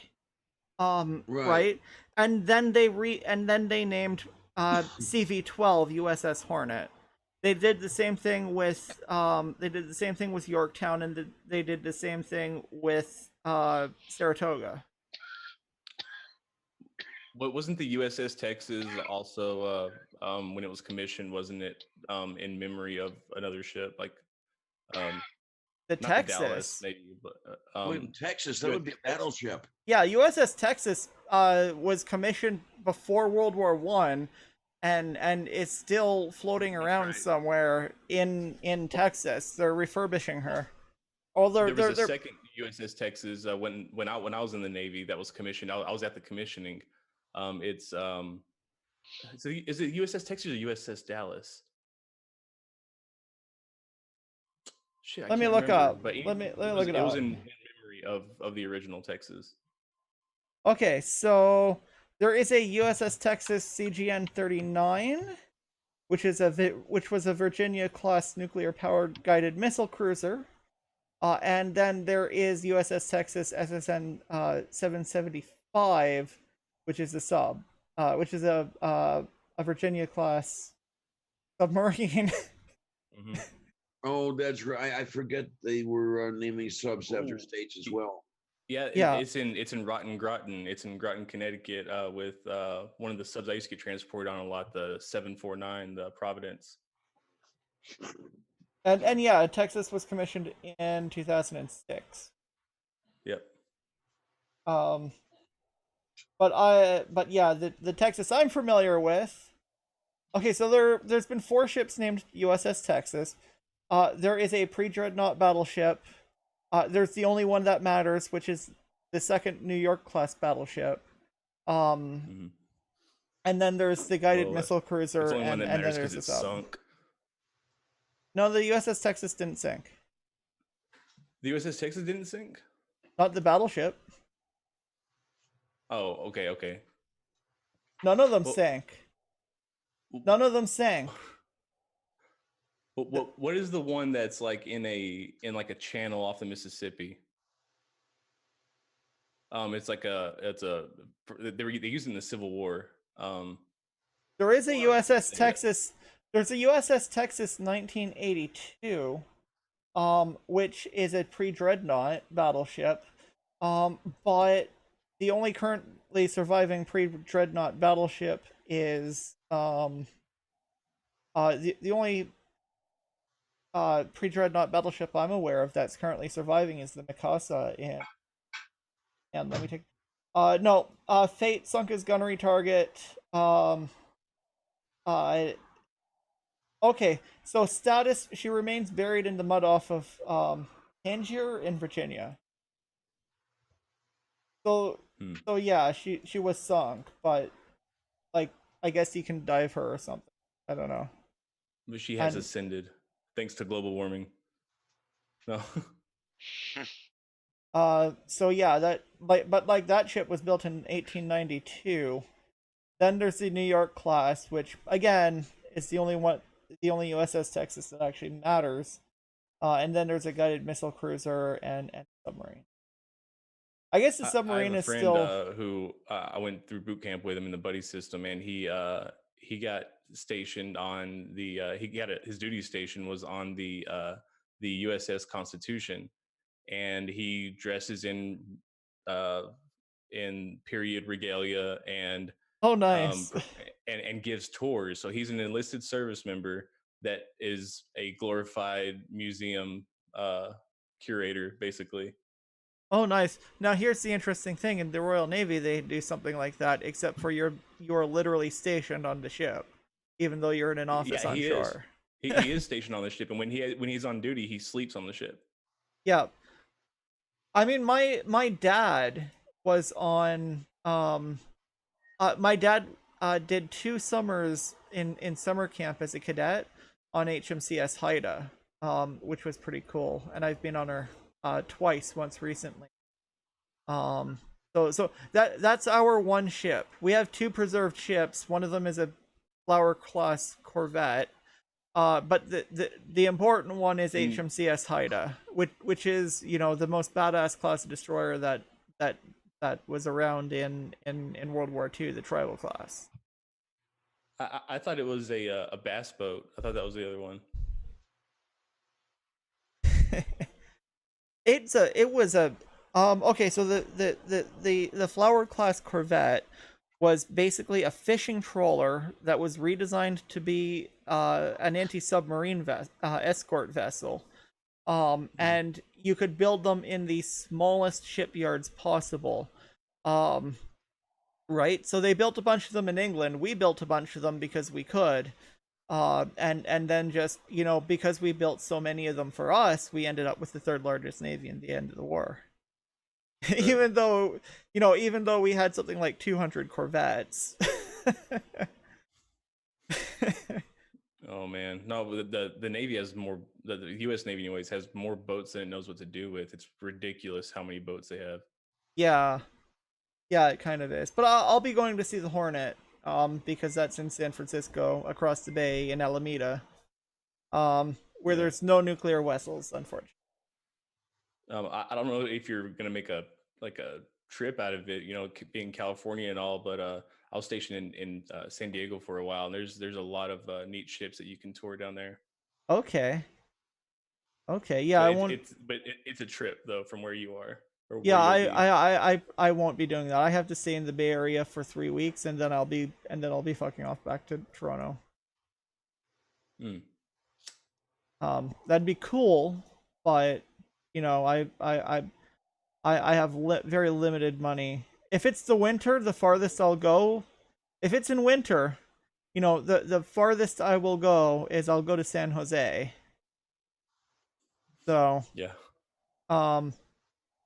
Right. And then they named CV-12 USS Hornet. They did the same thing with Yorktown, and they did the same thing with Saratoga. But wasn't the USS Texas also when it was commissioned? Wasn't it in memory of another ship, like The not Texas. the Dallas, maybe, but Wait, Texas, that would be a battleship. Yeah, USS Texas was commissioned before World War One, and is still floating around right. somewhere in Texas. They're refurbishing her. Oh, there was a second USS Texas when I was in the Navy that was commissioned. I was at the commissioning. Is it USS Texas or USS Dallas? Shit, Let me look up. But Let me look it It was up. in memory of the original Texas. Okay, so there is a USS Texas CGN-39, which was a Virginia class nuclear powered guided missile cruiser, and then there is USS Texas SSN 775, which is a sub, which is a Virginia class submarine. Mm-hmm. Oh, that's right. I forget they were naming subs after states as well. Yeah, Yeah. It's in Groton. It's in Groton, Connecticut, with one of the subs I used to get transported on a lot, the 749, the Providence. And yeah, Texas was commissioned in 2006. Yep. But yeah, the Texas I'm familiar with. Okay, so there's been 4 ships named USS Texas. There is a pre-dreadnought battleship. There's the only one that matters, which is the second New York class battleship. Mm-hmm. And then there's the guided missile cruiser, it's the only one and that then matters there's because the it's sub. sunk. No, the USS Texas didn't sink. The USS Texas didn't sink? Not the battleship. Oh, okay. None of them sank. None of them sank. What is the one that's like in like a channel off the Mississippi? They used it in the Civil War. There is a USS Texas. There's a USS Texas 1982, which is a pre-dreadnought battleship. But the only currently surviving pre-dreadnought battleship is the only pre-dreadnought battleship I'm aware of that's currently surviving is the Mikasa and let me take Fate sunk his gunnery target. Okay, so status, she remains buried in the mud off of Tangier in Virginia. So yeah, she was sunk, but like I guess you can dive her or something. I don't know. But she has ascended thanks to global warming. No. So yeah, that ship was built in 1892. Then there's the New York class, which again is the only USS Texas that actually matters. And then there's a guided missile cruiser and submarine. I guess the submarine is still who I went through boot camp with him in the buddy system, and he got stationed on his duty station was on the USS Constitution, and he dresses in period regalia and oh nice and gives tours. So he's an enlisted service member that is a glorified museum curator, basically. Oh, nice. Now, here's the interesting thing. In the Royal Navy, they do something like that, except for you're literally stationed on the ship, even though you're in an office on shore. He is stationed on the ship, and when he's on duty, he sleeps on the ship. Yeah. I mean, my dad was on... my dad did 2 summers in summer camp as a cadet on HMCS Haida, which was pretty cool. And I've been on her twice, once recently. So that's our one ship. We have 2 preserved ships. One of them is a Flower class corvette. But the important one is HMCS Haida, which is, the most badass class of destroyer that was around in World War II, the tribal class. I thought it was a bass boat. I thought that was the other one. Okay, so the Flower class corvette was basically a fishing trawler that was redesigned to be an anti-submarine escort vessel. And you could build them in the smallest shipyards possible. Right? So they built a bunch of them in England. We built a bunch of them because we could. And then just, because we built so many of them for us, we ended up with the third largest navy in the end of the war. even though we had something like 200 corvettes. Oh man, no, the Navy has more. The U.S. Navy, anyways, has more boats than it knows what to do with. It's ridiculous how many boats they have. Yeah, it kind of is. But I'll be going to see the Hornet, because that's in San Francisco, across the bay in Alameda, where there's no nuclear vessels, unfortunately. I don't know if you're gonna make a trip out of it, being California and all, but I was stationed in San Diego for a while, and there's a lot of neat ships that you can tour down there. Okay, yeah, it's a trip though from where you are. Yeah, I won't be doing that. I have to stay in the Bay Area for 3 weeks, and then I'll be fucking off back to Toronto. That'd be cool, but I have very limited money. If it's the winter, the farthest I'll go. If it's in winter, the farthest I will go is I'll go to San Jose. So yeah.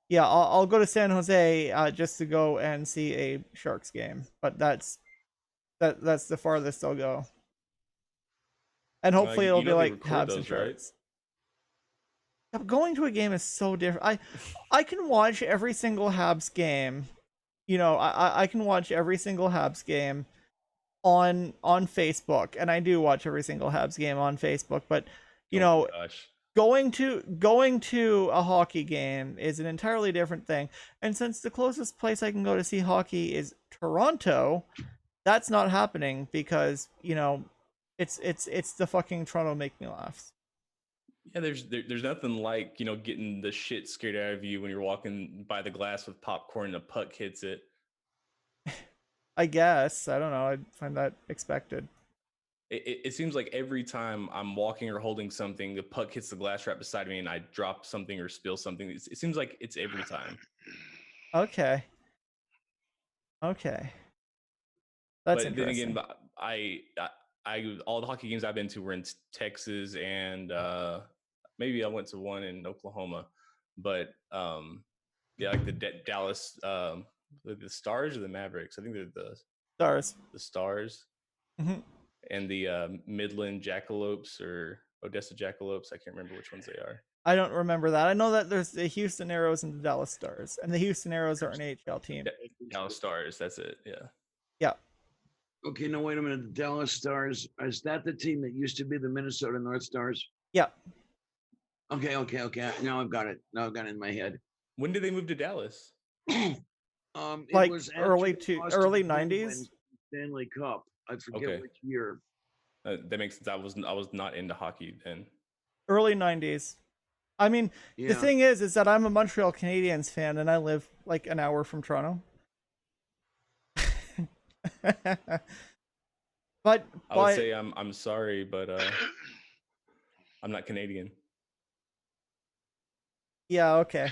Yeah, I'll go to San Jose just to go and see a Sharks game, but that's the farthest I'll go. And hopefully it'll be like Habs and Sharks. Yeah, going to a game is so different. I can watch every single Habs game. I can watch every single Habs game on Facebook, and I do watch every single Habs game on Facebook, but gosh. Going to a hockey game is an entirely different thing. And since the closest place I can go to see hockey is Toronto, that's not happening because, it's the fucking Toronto Make Me Laughs. Yeah, there's nothing like, getting the shit scared out of you when you're walking by the glass with popcorn and a puck hits it. I guess. I don't know. I find that expected. It seems like every time I'm walking or holding something, the puck hits the glass right beside me and I drop something or spill something. It seems like it's every time. Okay. That's interesting. Then again, I all the hockey games I've been to were in Texas, and maybe I went to one in Oklahoma. But yeah, like the Dallas, the Stars or the Mavericks. I think they're the Stars. The Stars. Mm-hmm. And the Midland Jackalopes or Odessa Jackalopes. I can't remember which ones they are. I don't remember that. I know that there's the Houston Aeros and the Dallas Stars, and the Houston Aeros are an AHL team. Dallas Stars, that's it. Yeah. Yeah. Okay, no, wait a minute. The Dallas Stars, is that the team that used to be the Minnesota North Stars? Yeah. Okay. Now I've got it. Now I've got it in my head. When did they move to Dallas? Like it was early 90s. Stanley Cup. I forget which year. That makes sense. I was not into hockey then. Early 90s. I mean, The thing is that I'm a Montreal Canadiens fan, and I live like an hour from Toronto. But I would say I'm sorry, but I'm not Canadian. Yeah. Okay.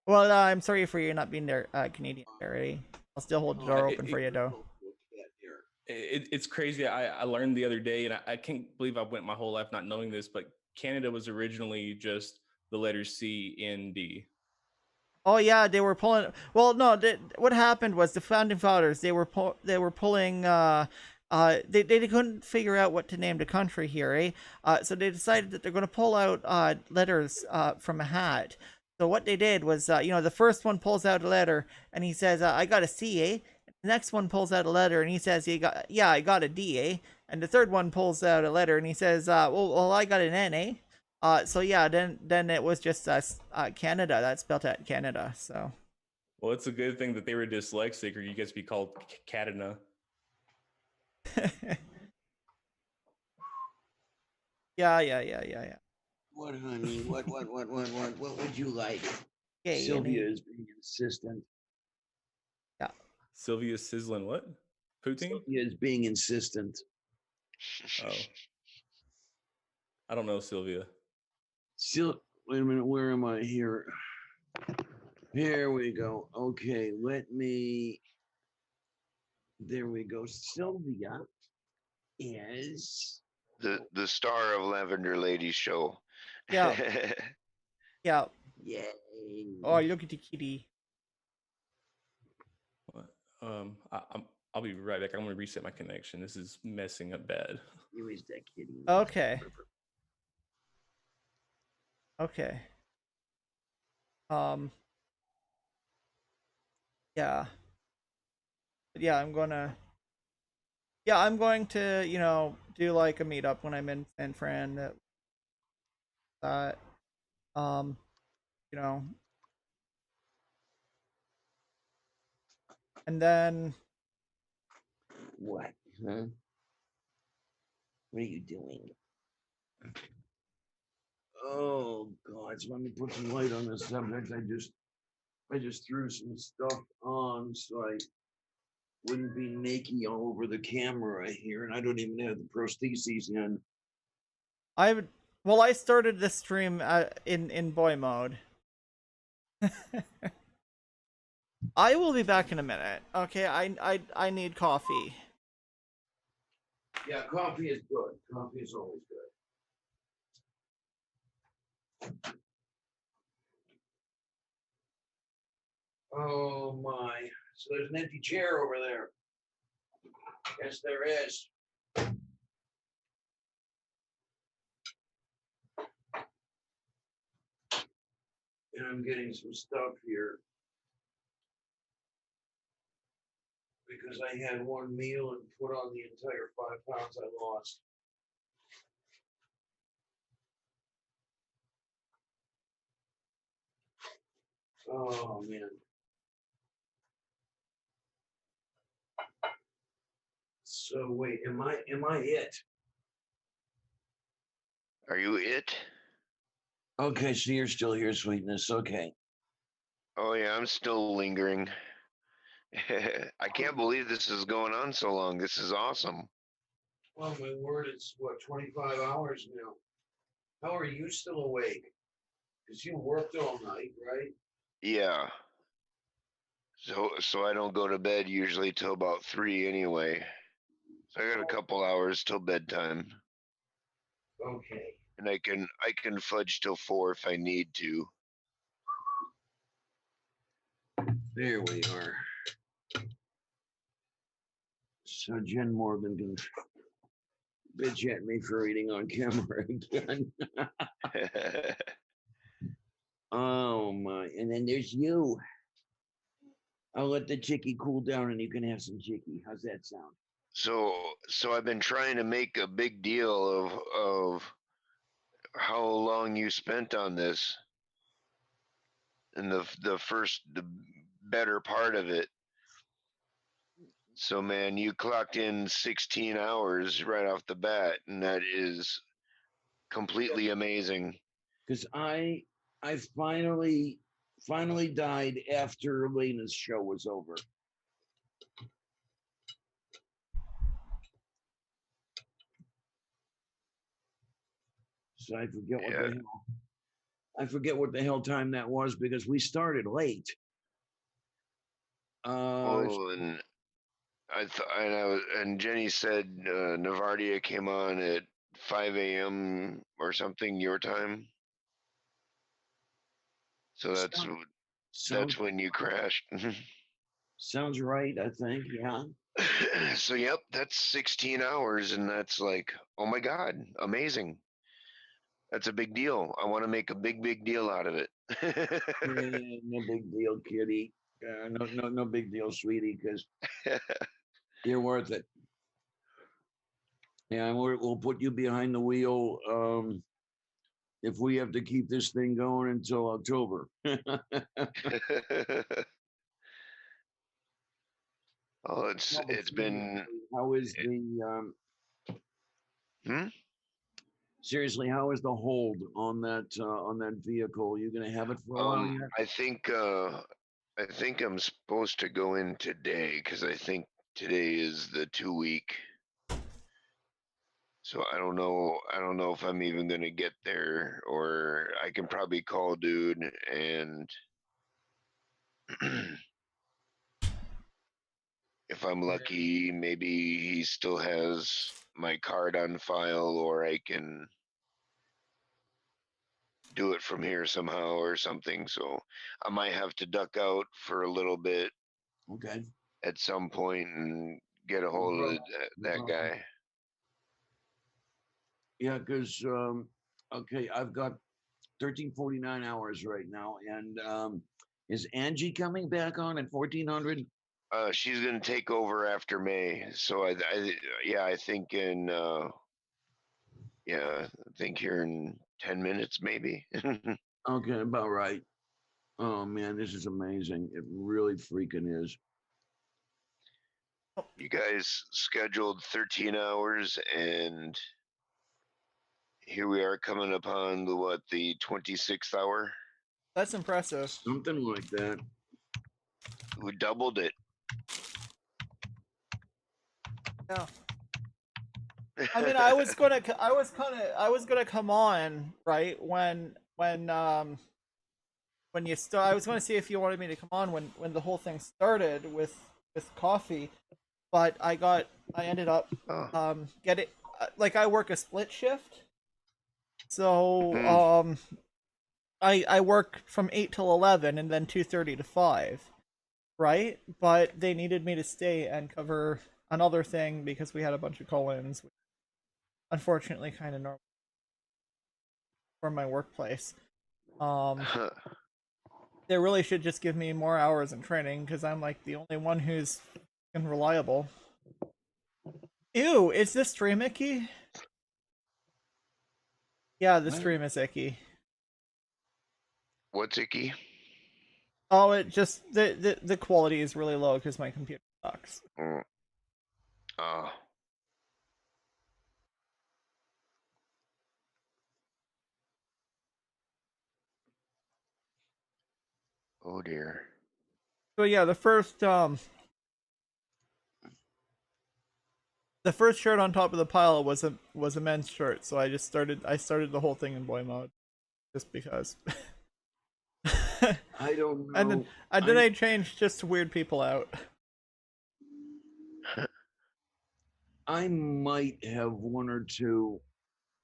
Well, I'm sorry for you not being there, Canadian already. I'll still hold the door open for you, though. It's crazy. I learned the other day, and I can't believe I went my whole life not knowing this, but Canada was originally just the letters C, N, D. Oh yeah, they were pulling. Well, no. What happened was the founding fathers they were pulling. They couldn't figure out what to name the country here, eh? So they decided that they're going to pull out letters from a hat. So what they did was, the first one pulls out a letter and he says, "I got a C, eh?" The next one pulls out a letter and he says, I got a D, eh? And the third one pulls out a letter and he says, well, I got an N, eh? So yeah, then it was just Canada. That's spelled out Canada. So. Well, it's a good thing that they were dyslexic, or you guys be called Catana. Yeah. What, honey? What would you like? Okay, Sylvia any- is being insistent. Sylvia sizzling what? Poutine? Sylvia is being insistent. Oh. I don't know Sylvia. Wait a minute, where am I here? Here we go. Okay, there we go. Sylvia is The star of Lavender Lady show. Yeah. Yeah. yay. Oh, look at the kitty. What? I'll be right back. I'm gonna reset my connection. This is messing up bad. You is that kitty. Okay. Okay. Yeah. Yeah, I'm going to, do like a meetup when I'm in San Fran. That, you know, and then What? Huh? What are you doing? Oh God! So let me put some light on this subject. I just threw some stuff on so I wouldn't be naked all over the camera here, and I don't even have the prostheses in. I started this stream in boy mode. I will be back in a minute. Okay, I need coffee. Yeah, coffee is good. Coffee is always good. Oh my! So there's an empty chair over there. Yes, there is. And I'm getting some stuff here because I had one meal and put on the entire 5 pounds I lost. Oh man. So wait, am I it? Are you it? Okay, so you're still here, sweetness. Okay. Oh yeah, I'm still lingering. I can't believe this is going on so long. This is awesome. Well, my word, it's what, 25 hours now. How are you still awake? Because you worked all night, right? Yeah. So I don't go to bed usually till about 3 anyway. So I got a couple hours till bedtime. Okay. And I can fudge till 4 if I need to. There we are. So Jen Morgan can bitch at me for eating on camera again. Oh my. And then there's you. I'll let the chickie cool down and you can have some chickie. How's that sound? So I've been trying to make a big deal of how long you spent on this and the better part of it. So man, you clocked in 16 hours right off the bat, and that is completely amazing. Because I finally died after Elena's show was over. So I forget what the hell. I forget what the hell time that was because we started late. And and Jenny said Navardia came on at 5 a.m. or something your time. So that's when you crashed. Sounds right, I think. Yeah. So yep, that's 16 hours, and that's like, oh my god, amazing. That's a big deal. I want to make a big deal out of it. No big deal, kitty. No big deal, sweetie, because you're worth it. Yeah, we'll put you behind the wheel if we have to keep this thing going until October. Oh, it's been how is the seriously, how is the hold on that vehicle? You gonna have it for a while yet? I think I'm supposed to go in today because I think today is the 2 week. So I don't know if I'm even gonna get there, or I can probably call dude and if I'm lucky, maybe he still has my card on file, or I can do it from here somehow or something. So I might have to duck out for a little bit Okay. at some point and get a hold of that guy. Yeah, because okay, I've got 1349 hours right now, and is Angie coming back on at 1400? She's gonna take over after May, so I think I think here in 10 minutes maybe. Okay, about right. Oh man, this is amazing. It really freaking is. You guys scheduled 13 hours, and here we are coming upon the 26th hour. That's impressive. Something like that. We doubled it. Yeah. I mean, I was gonna come on right when you start. I was gonna see if you wanted me to come on when the whole thing started with coffee, but I ended up getting like I work a split shift, so I work from 8 till 11 and then 2:30 to 5, right? But they needed me to stay and cover another thing because we had a bunch of call-ins. Unfortunately, kind of normal for my workplace. They really should just give me more hours in training because I'm like the only one who's reliable. Ew, is this stream icky? Yeah, the stream is icky. What's icky? Oh, it just the quality is really low because my computer sucks. Oh dear. So yeah, the first shirt on top of the pile was a men's shirt, so I started the whole thing in boy mode, just because. I don't know. And then I changed just to weird people out. I might have one or two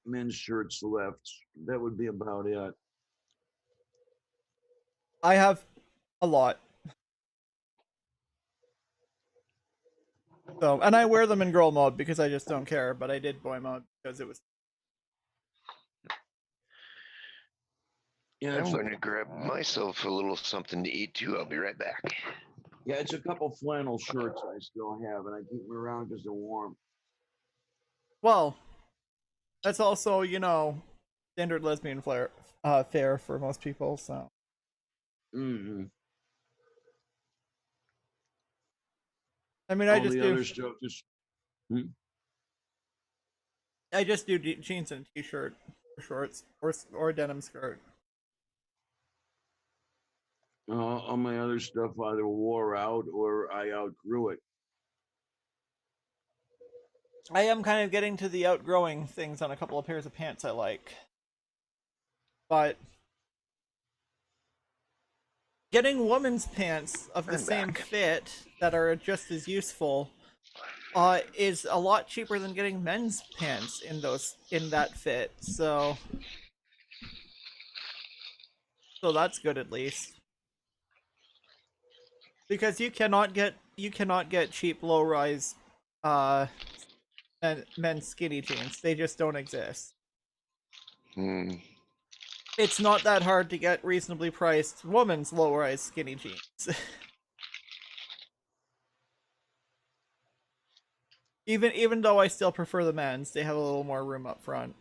men's shirts left. That would be about it. I have a lot. So, and I wear them in girl mode because I just don't care, but I did boy mode because it was. Yeah, I'm going to grab myself a little something to eat too. I'll be right back. Yeah, it's a couple flannel shirts I still have, and I keep them around because they're warm. Well, that's also, standard lesbian fare for most people, so. Mm-hmm. I mean, All the other stuff just. I just do jeans and a t-shirt, or shorts, or a denim skirt. All my other stuff either wore out or I outgrew it. I am kind of getting to the outgrowing things on a couple of pairs of pants I like. But getting women's pants of the same fit that are just as useful is a lot cheaper than getting men's pants in that fit. So that's good at least. Because you cannot get cheap low rise men's skinny jeans. They just don't exist. It's not that hard to get reasonably priced women's low rise skinny jeans. Even though I still prefer the men's, they have a little more room up front.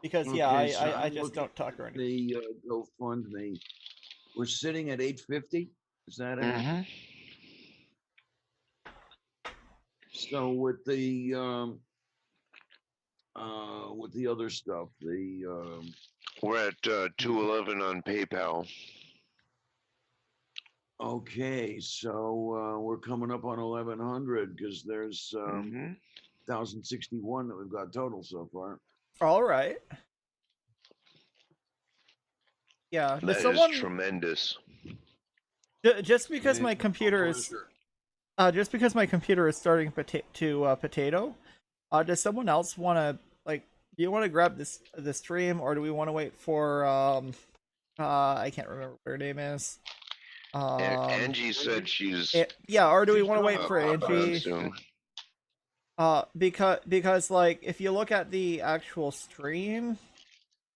Because I just don't tuck or anything. The GoFundMe, we're sitting at 850. Is that it? Mm-hmm. So with the other stuff, We're at 211 on PayPal. okay, so we're coming up on 1100 because there's Mm-hmm. 1061 that we've got total so far. All right. Yeah. That Does is someone tremendous. just because Okay, my computer no is pressure. just because my computer is starting to potato? Does someone else want to like? Do you want to grab the stream, or do we want to wait for I can't remember what her name is. Angie said she's Yeah, or do we She's want to wait gonna for pop on Angie? soon. Because like if you look at the actual stream,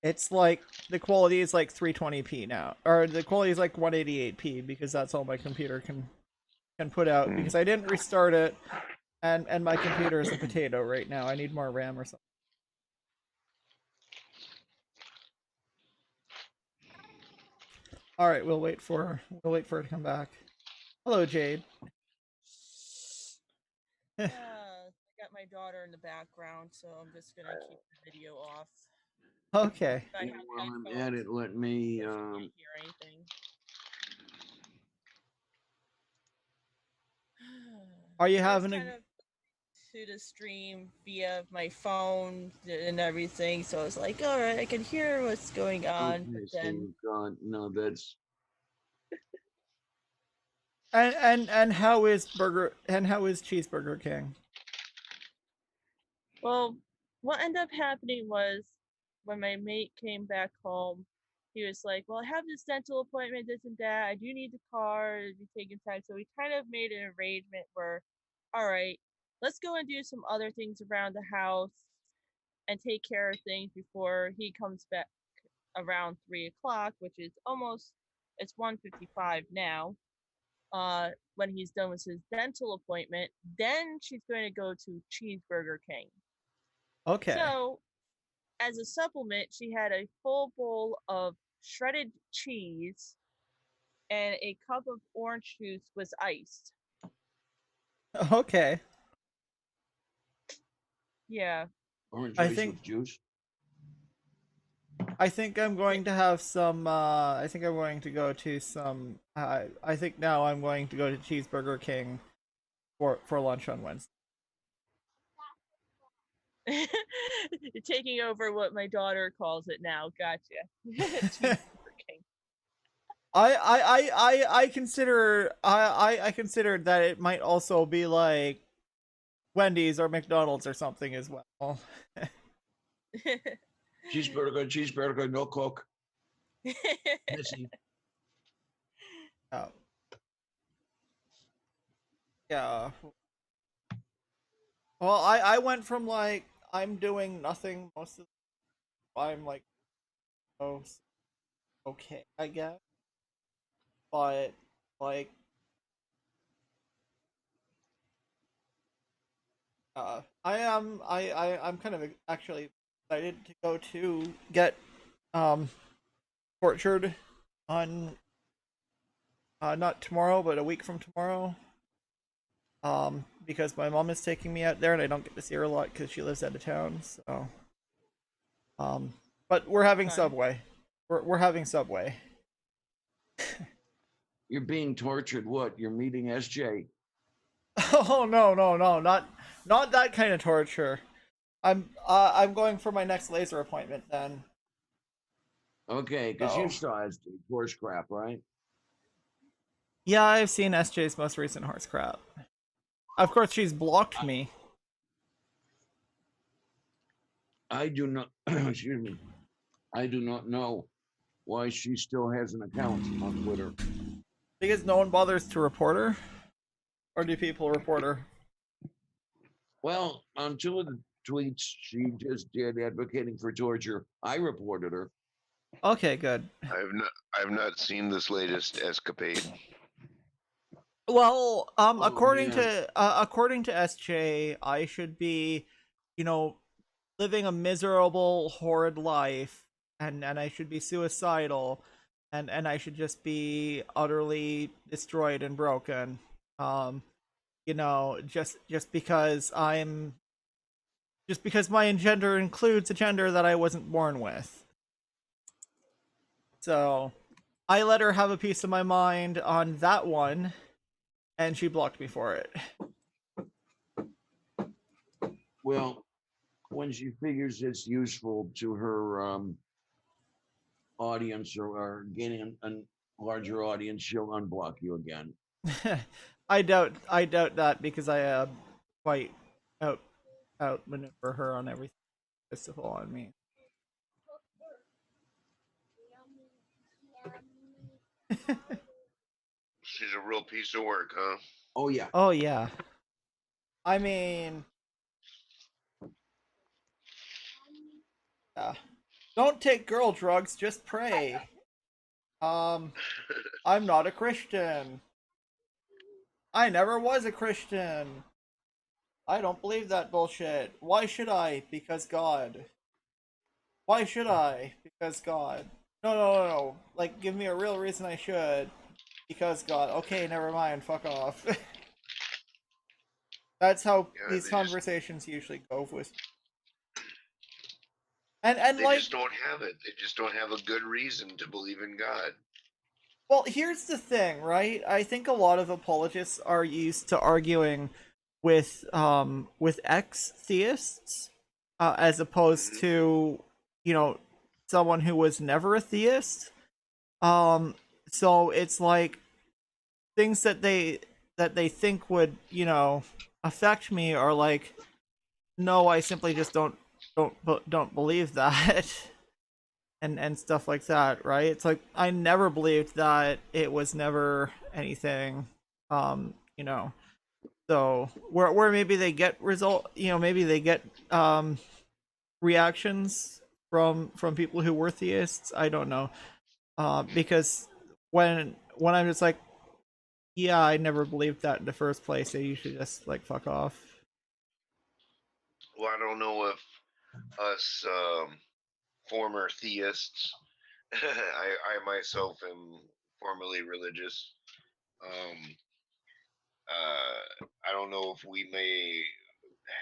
it's like the quality is like 320p now, or the quality is like 188p because that's all my computer can put out. Hmm. Because I didn't restart it, and my computer is a potato right now. I need more RAM or something. All right, we'll wait for her to come back. Hello, Jade. I got my daughter in the background, so I'm just gonna keep the video off. Okay. I have While I'm headphones, at it, let me so she can't hear anything. Are you I was having kind of to the stream via my phone and everything, so I was like, all right, I can hear what's going on. okay, But so then we've got that's and how is Cheeseburger King? well, what ended up happening was when my mate came back home, he was like, well, I have this dental appointment, this and that. I do need the car. It'd be taking time. So we kind of made an arrangement where, all right, let's go and do some other things around the house and take care of things before he comes back around 3 o'clock, which is almost, it's 1:55 now. When he's done with his dental appointment, then she's going to go to Cheeseburger King. Okay. So, as a supplement, she had a full bowl of shredded cheese and a cup of orange juice was iced. Okay. Yeah. orange I juice think- with juice. I think I'm going to have some. I think I'm going to go to some. I think now I'm going to go to Cheeseburger King for lunch on Wednesday. You're taking over what my daughter calls it now. Gotcha. Cheeseburger King. I consider I considered that it might also be like Wendy's or McDonald's or something as well. Cheeseburger, no Coke. Missy. Oh. Yeah. Well, I went from like I'm doing nothing most of the time, like oh okay, I guess. But like I'm kind of actually excited to go to get tortured on not tomorrow but a week from tomorrow. Because my mom is taking me out there and I don't get to see her a lot because she lives out of town. So, but we're having Okay. Subway. We're having Subway. You're being tortured. What? You're meeting SJ. Oh no, not that kind of torture. I'm going for my next laser appointment then. Okay, because you Oh. saw SJ horse crap, right? Yeah, I've seen SJ's most recent horse crap. Of course, she's blocked me. I do not. Excuse me. I do not know why she still has an account on Twitter. Because no one bothers to report her? Or do people report her? Well, on two of the tweets she just did advocating for torture, I reported her. Okay, good. I've not seen this latest escapade. Well, according yeah. to SJ, I should be, living a miserable, horrid life, and I should be suicidal. and I should just be utterly destroyed and broken. You know, just because my gender includes a gender that I wasn't born with. So I let her have a piece of my mind on that one, and she blocked me for it. Well, when she figures it's useful to her audience or gaining a larger audience, she'll unblock you again. I doubt that, because I quite outmaneuver her on everything. Festival on me. She's a real piece of work, huh? Oh yeah. Oh yeah. I mean, don't take girl drugs, just pray. I'm not a Christian. I never was a Christian. I don't believe that bullshit. Why should I? Because God. Why should I? Because God. No. Like, give me a real reason I should. Because God. Okay, never mind. Fuck off. That's how these conversations usually go with. And they like, just don't have it. They just don't have a good reason to believe in God. well, here's the thing, right? I think a lot of apologists are used to arguing with ex-theists, as opposed to, you know, someone who was never a theist. So it's like things that they think would, you know, affect me are like, no, I simply just don't believe that. and stuff like that, right? It's like, I never believed that it was never anything, you know. So where maybe they get maybe they get reactions from people who were theists. I don't know, because when I'm just like, yeah, I never believed that in the first place, they usually just like fuck off. Well, I don't know if us former theists, I myself am formerly religious. I don't know if we may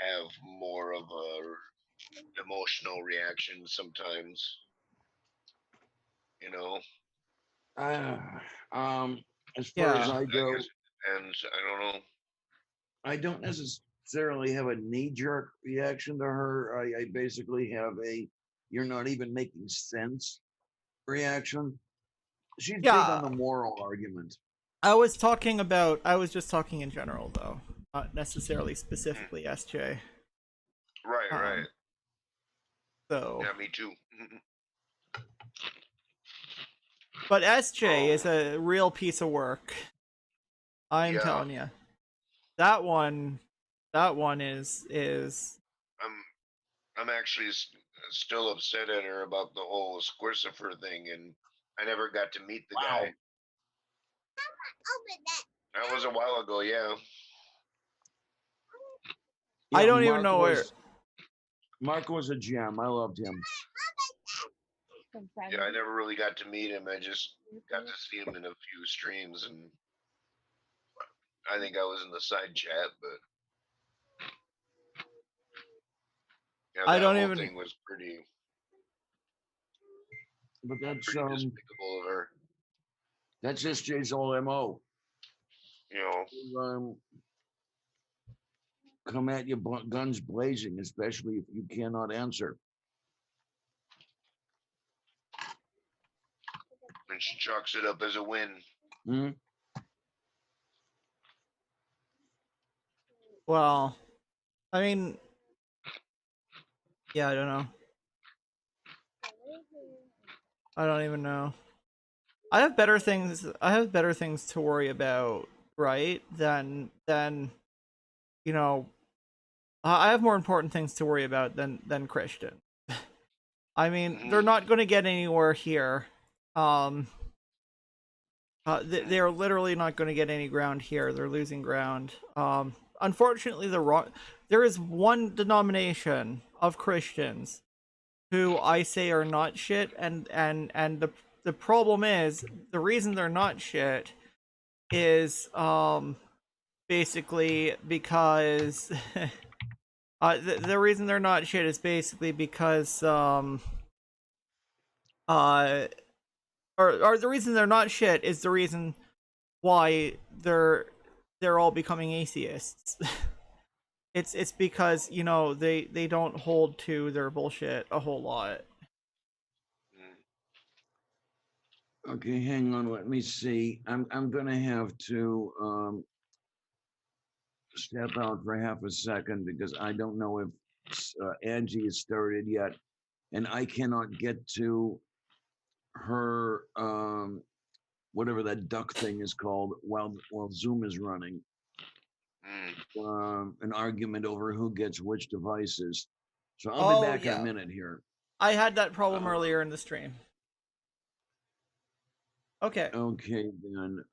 have more of a emotional reaction sometimes. You know. As far as Yeah. I go, I guess it depends. I don't know. I don't necessarily have a knee-jerk reaction to her. I basically have a "you're not even making sense" reaction. She's big on the Yeah. moral argument. I was just talking in general, though, not necessarily specifically SJ. Right. So, Yeah, me too. but SJ is a real piece of work. I'm telling you, that one is. I'm actually still upset at her about the whole Squircifer thing, and I never got to meet the guy. That was a while ago, yeah. I don't even know where. Mark was a gem. I loved him. Yeah, I never really got to meet him. I just got to see him in a few streams, and I think I was in the side chat, but yeah, that I don't whole even. thing was pretty. But that's despicable of her. That's SJ's whole MO. You know, come at you guns blazing, especially if you cannot answer. And she chalks it up as a win. Mm-hmm. Well, I mean, yeah, I don't know. I don't even know. I have better things to worry about, right? Than you know, I have more important things to worry about than Christian. I mean, they're not going to get anywhere here. They're literally not going to get any ground here. They're losing ground. Unfortunately, there is one denomination of Christians who I say are not shit, and the problem is the reason they're not shit is basically because the reason they're not shit is basically because or the reason they're not shit is the reason why they're all becoming atheists. It's because, you know, they don't hold to their bullshit a whole lot. Okay, hang on. Let me see. I'm gonna have to step out for half a second because I don't know if Angie has started yet, and I cannot get to her whatever that duck thing is called while Zoom is running. An argument over who gets which devices. So I'll be back in a minute here. I had that problem earlier in the stream. Okay. Okay, then.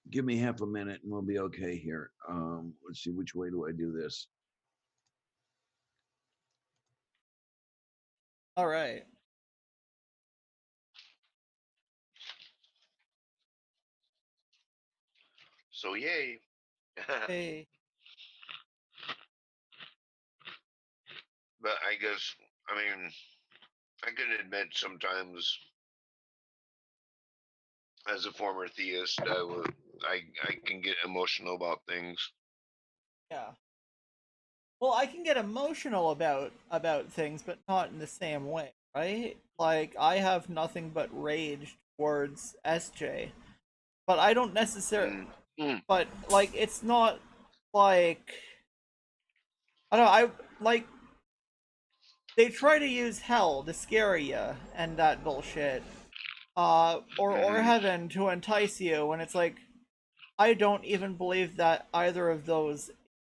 Give me half a minute and we'll be okay here. Let's see, which way do I do this? All right. So yay. Hey. But I guess, I mean, I can admit sometimes, as a former theist, I can get emotional about things. Yeah. Well, I can get emotional about things, but not in the same way, right? Like, I have nothing but rage towards SJ, but I don't necessarily. But like, it's not like, I don't know. I like, they try to use hell to scare you and that bullshit, or heaven to entice you, and it's like, I don't even believe that either of those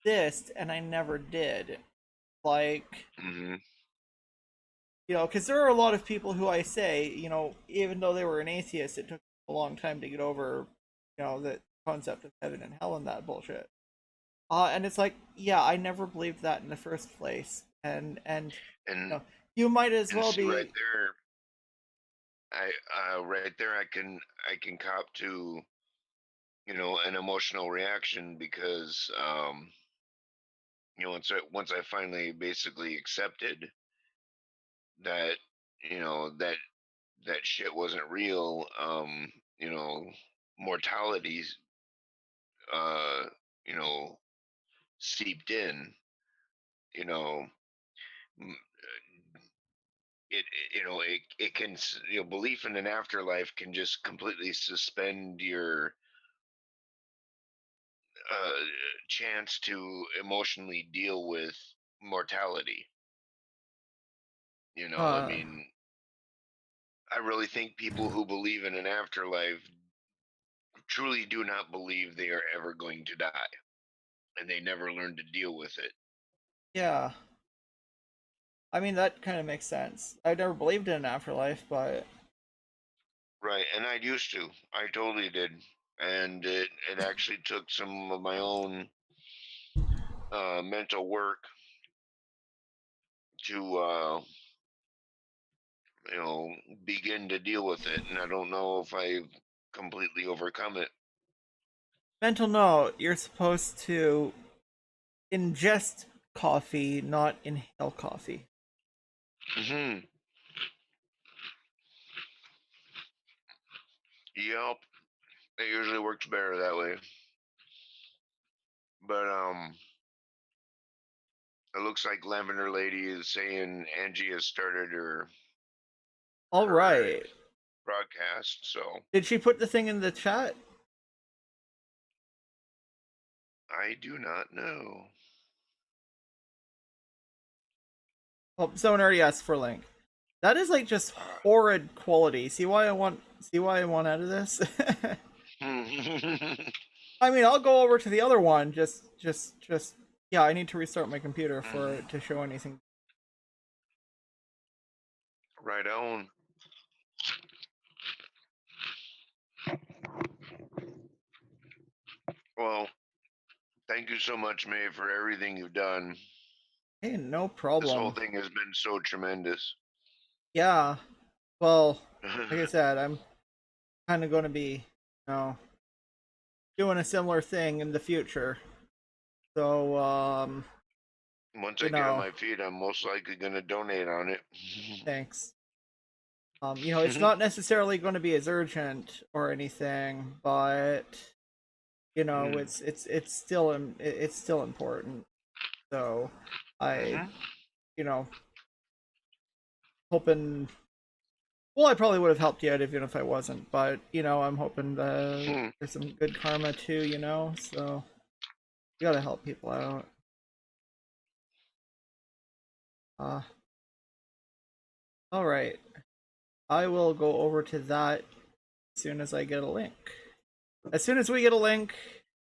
exist, and I never did. Like, you know, because there are a lot of people who I say, you know, even though they were an atheist, it took a long time to get over, you know, the concept of heaven and hell and that bullshit. And it's like, yeah, I never believed that in the first place, and you know, you might as well be right there. Right there, I can cop to, you know, an emotional reaction because you know, once I finally basically accepted that, you know, that shit wasn't real, you know, mortality you know, seeped in, you know, you know, it can, you know, belief in an afterlife can just completely suspend your chance to emotionally deal with mortality. You know, I mean, I really think people who believe in an afterlife truly do not believe they are ever going to die, and they never learn to deal with it. Yeah. I mean, that kind of makes sense. I've never believed in an afterlife, but Right, and I used to. I totally did, and it actually took some of my own mental work to you know, begin to deal with it, and I don't know if I've completely overcome it. mental note, you're supposed to ingest coffee, not inhale coffee. Yep, it usually works better that way. But it looks like Lavender Lady is saying Angie has started her All right. broadcast. So Did she put the thing in the chat? I do not know. Oh, someone already asked for a link. That is like just horrid quality. See why I want out of this? I mean, I'll go over to the other one. Just yeah, I need to restart my computer for it to show anything. Right on. Well, thank you so much, May, for everything you've done. Hey, no This whole problem. thing has been so tremendous. Yeah. Well, like I said, I'm kind of going to be, you know, doing a similar thing in the future. So, Once you I get on know, my feet, I'm most likely going to donate on it. thanks. You know, it's not necessarily going to be as urgent or anything, but you know, it's still it's still important. So, I, you know, hoping. Well, I probably would have helped you out even if I wasn't, but you know, I'm hoping there's some good karma too. You know, so you gotta help people out. All right. I will go over to that as soon as I get a link. As soon as we get a link,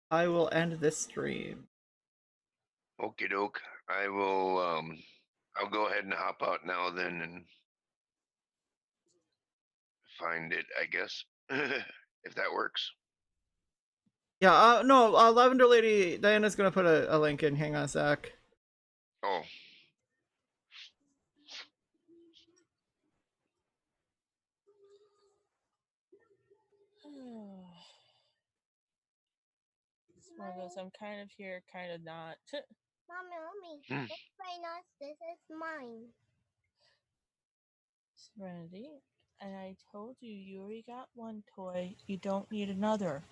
I will end this stream. Okie doke. I will, I'll go ahead and hop out now then and find it, I guess, if that works. Yeah, no, Lavender Lady Diana's gonna put a link in. Hang on a sec. Oh, It's one of those, I'm kind of here, kind of not. Mommy, explain us. This is mine. Serenity, and I told you, you already got one toy. You don't need another.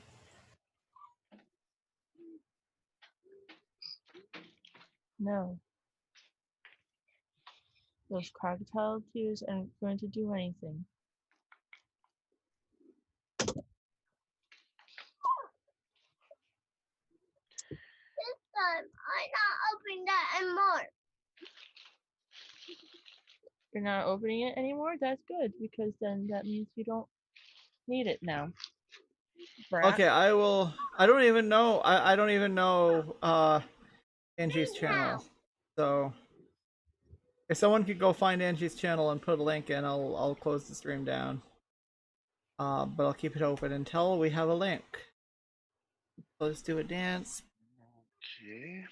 No. Those crocodile tears aren't going to do anything. This time, I'm not opening that anymore. You're not opening it anymore? That's good, because then that means you don't need it now. Brat. Okay, I will. I don't even know. I don't even know Angie's channel. So if someone could go find Angie's channel and put a link in, I'll close the stream down. But I'll keep it open until we have a link. Let's do a dance. okay.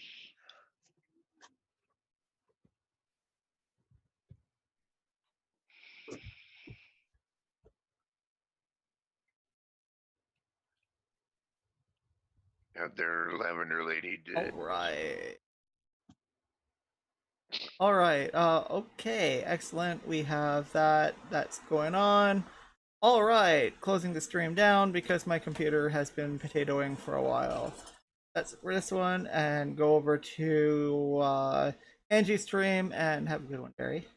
Out there, Lavender Lady did. All right. Okay. Excellent. We have that. That's going on. All right. Closing the stream down because my computer has been potatoing for a while. That's for this one, and go over to Angie's stream and have a good one, Barry.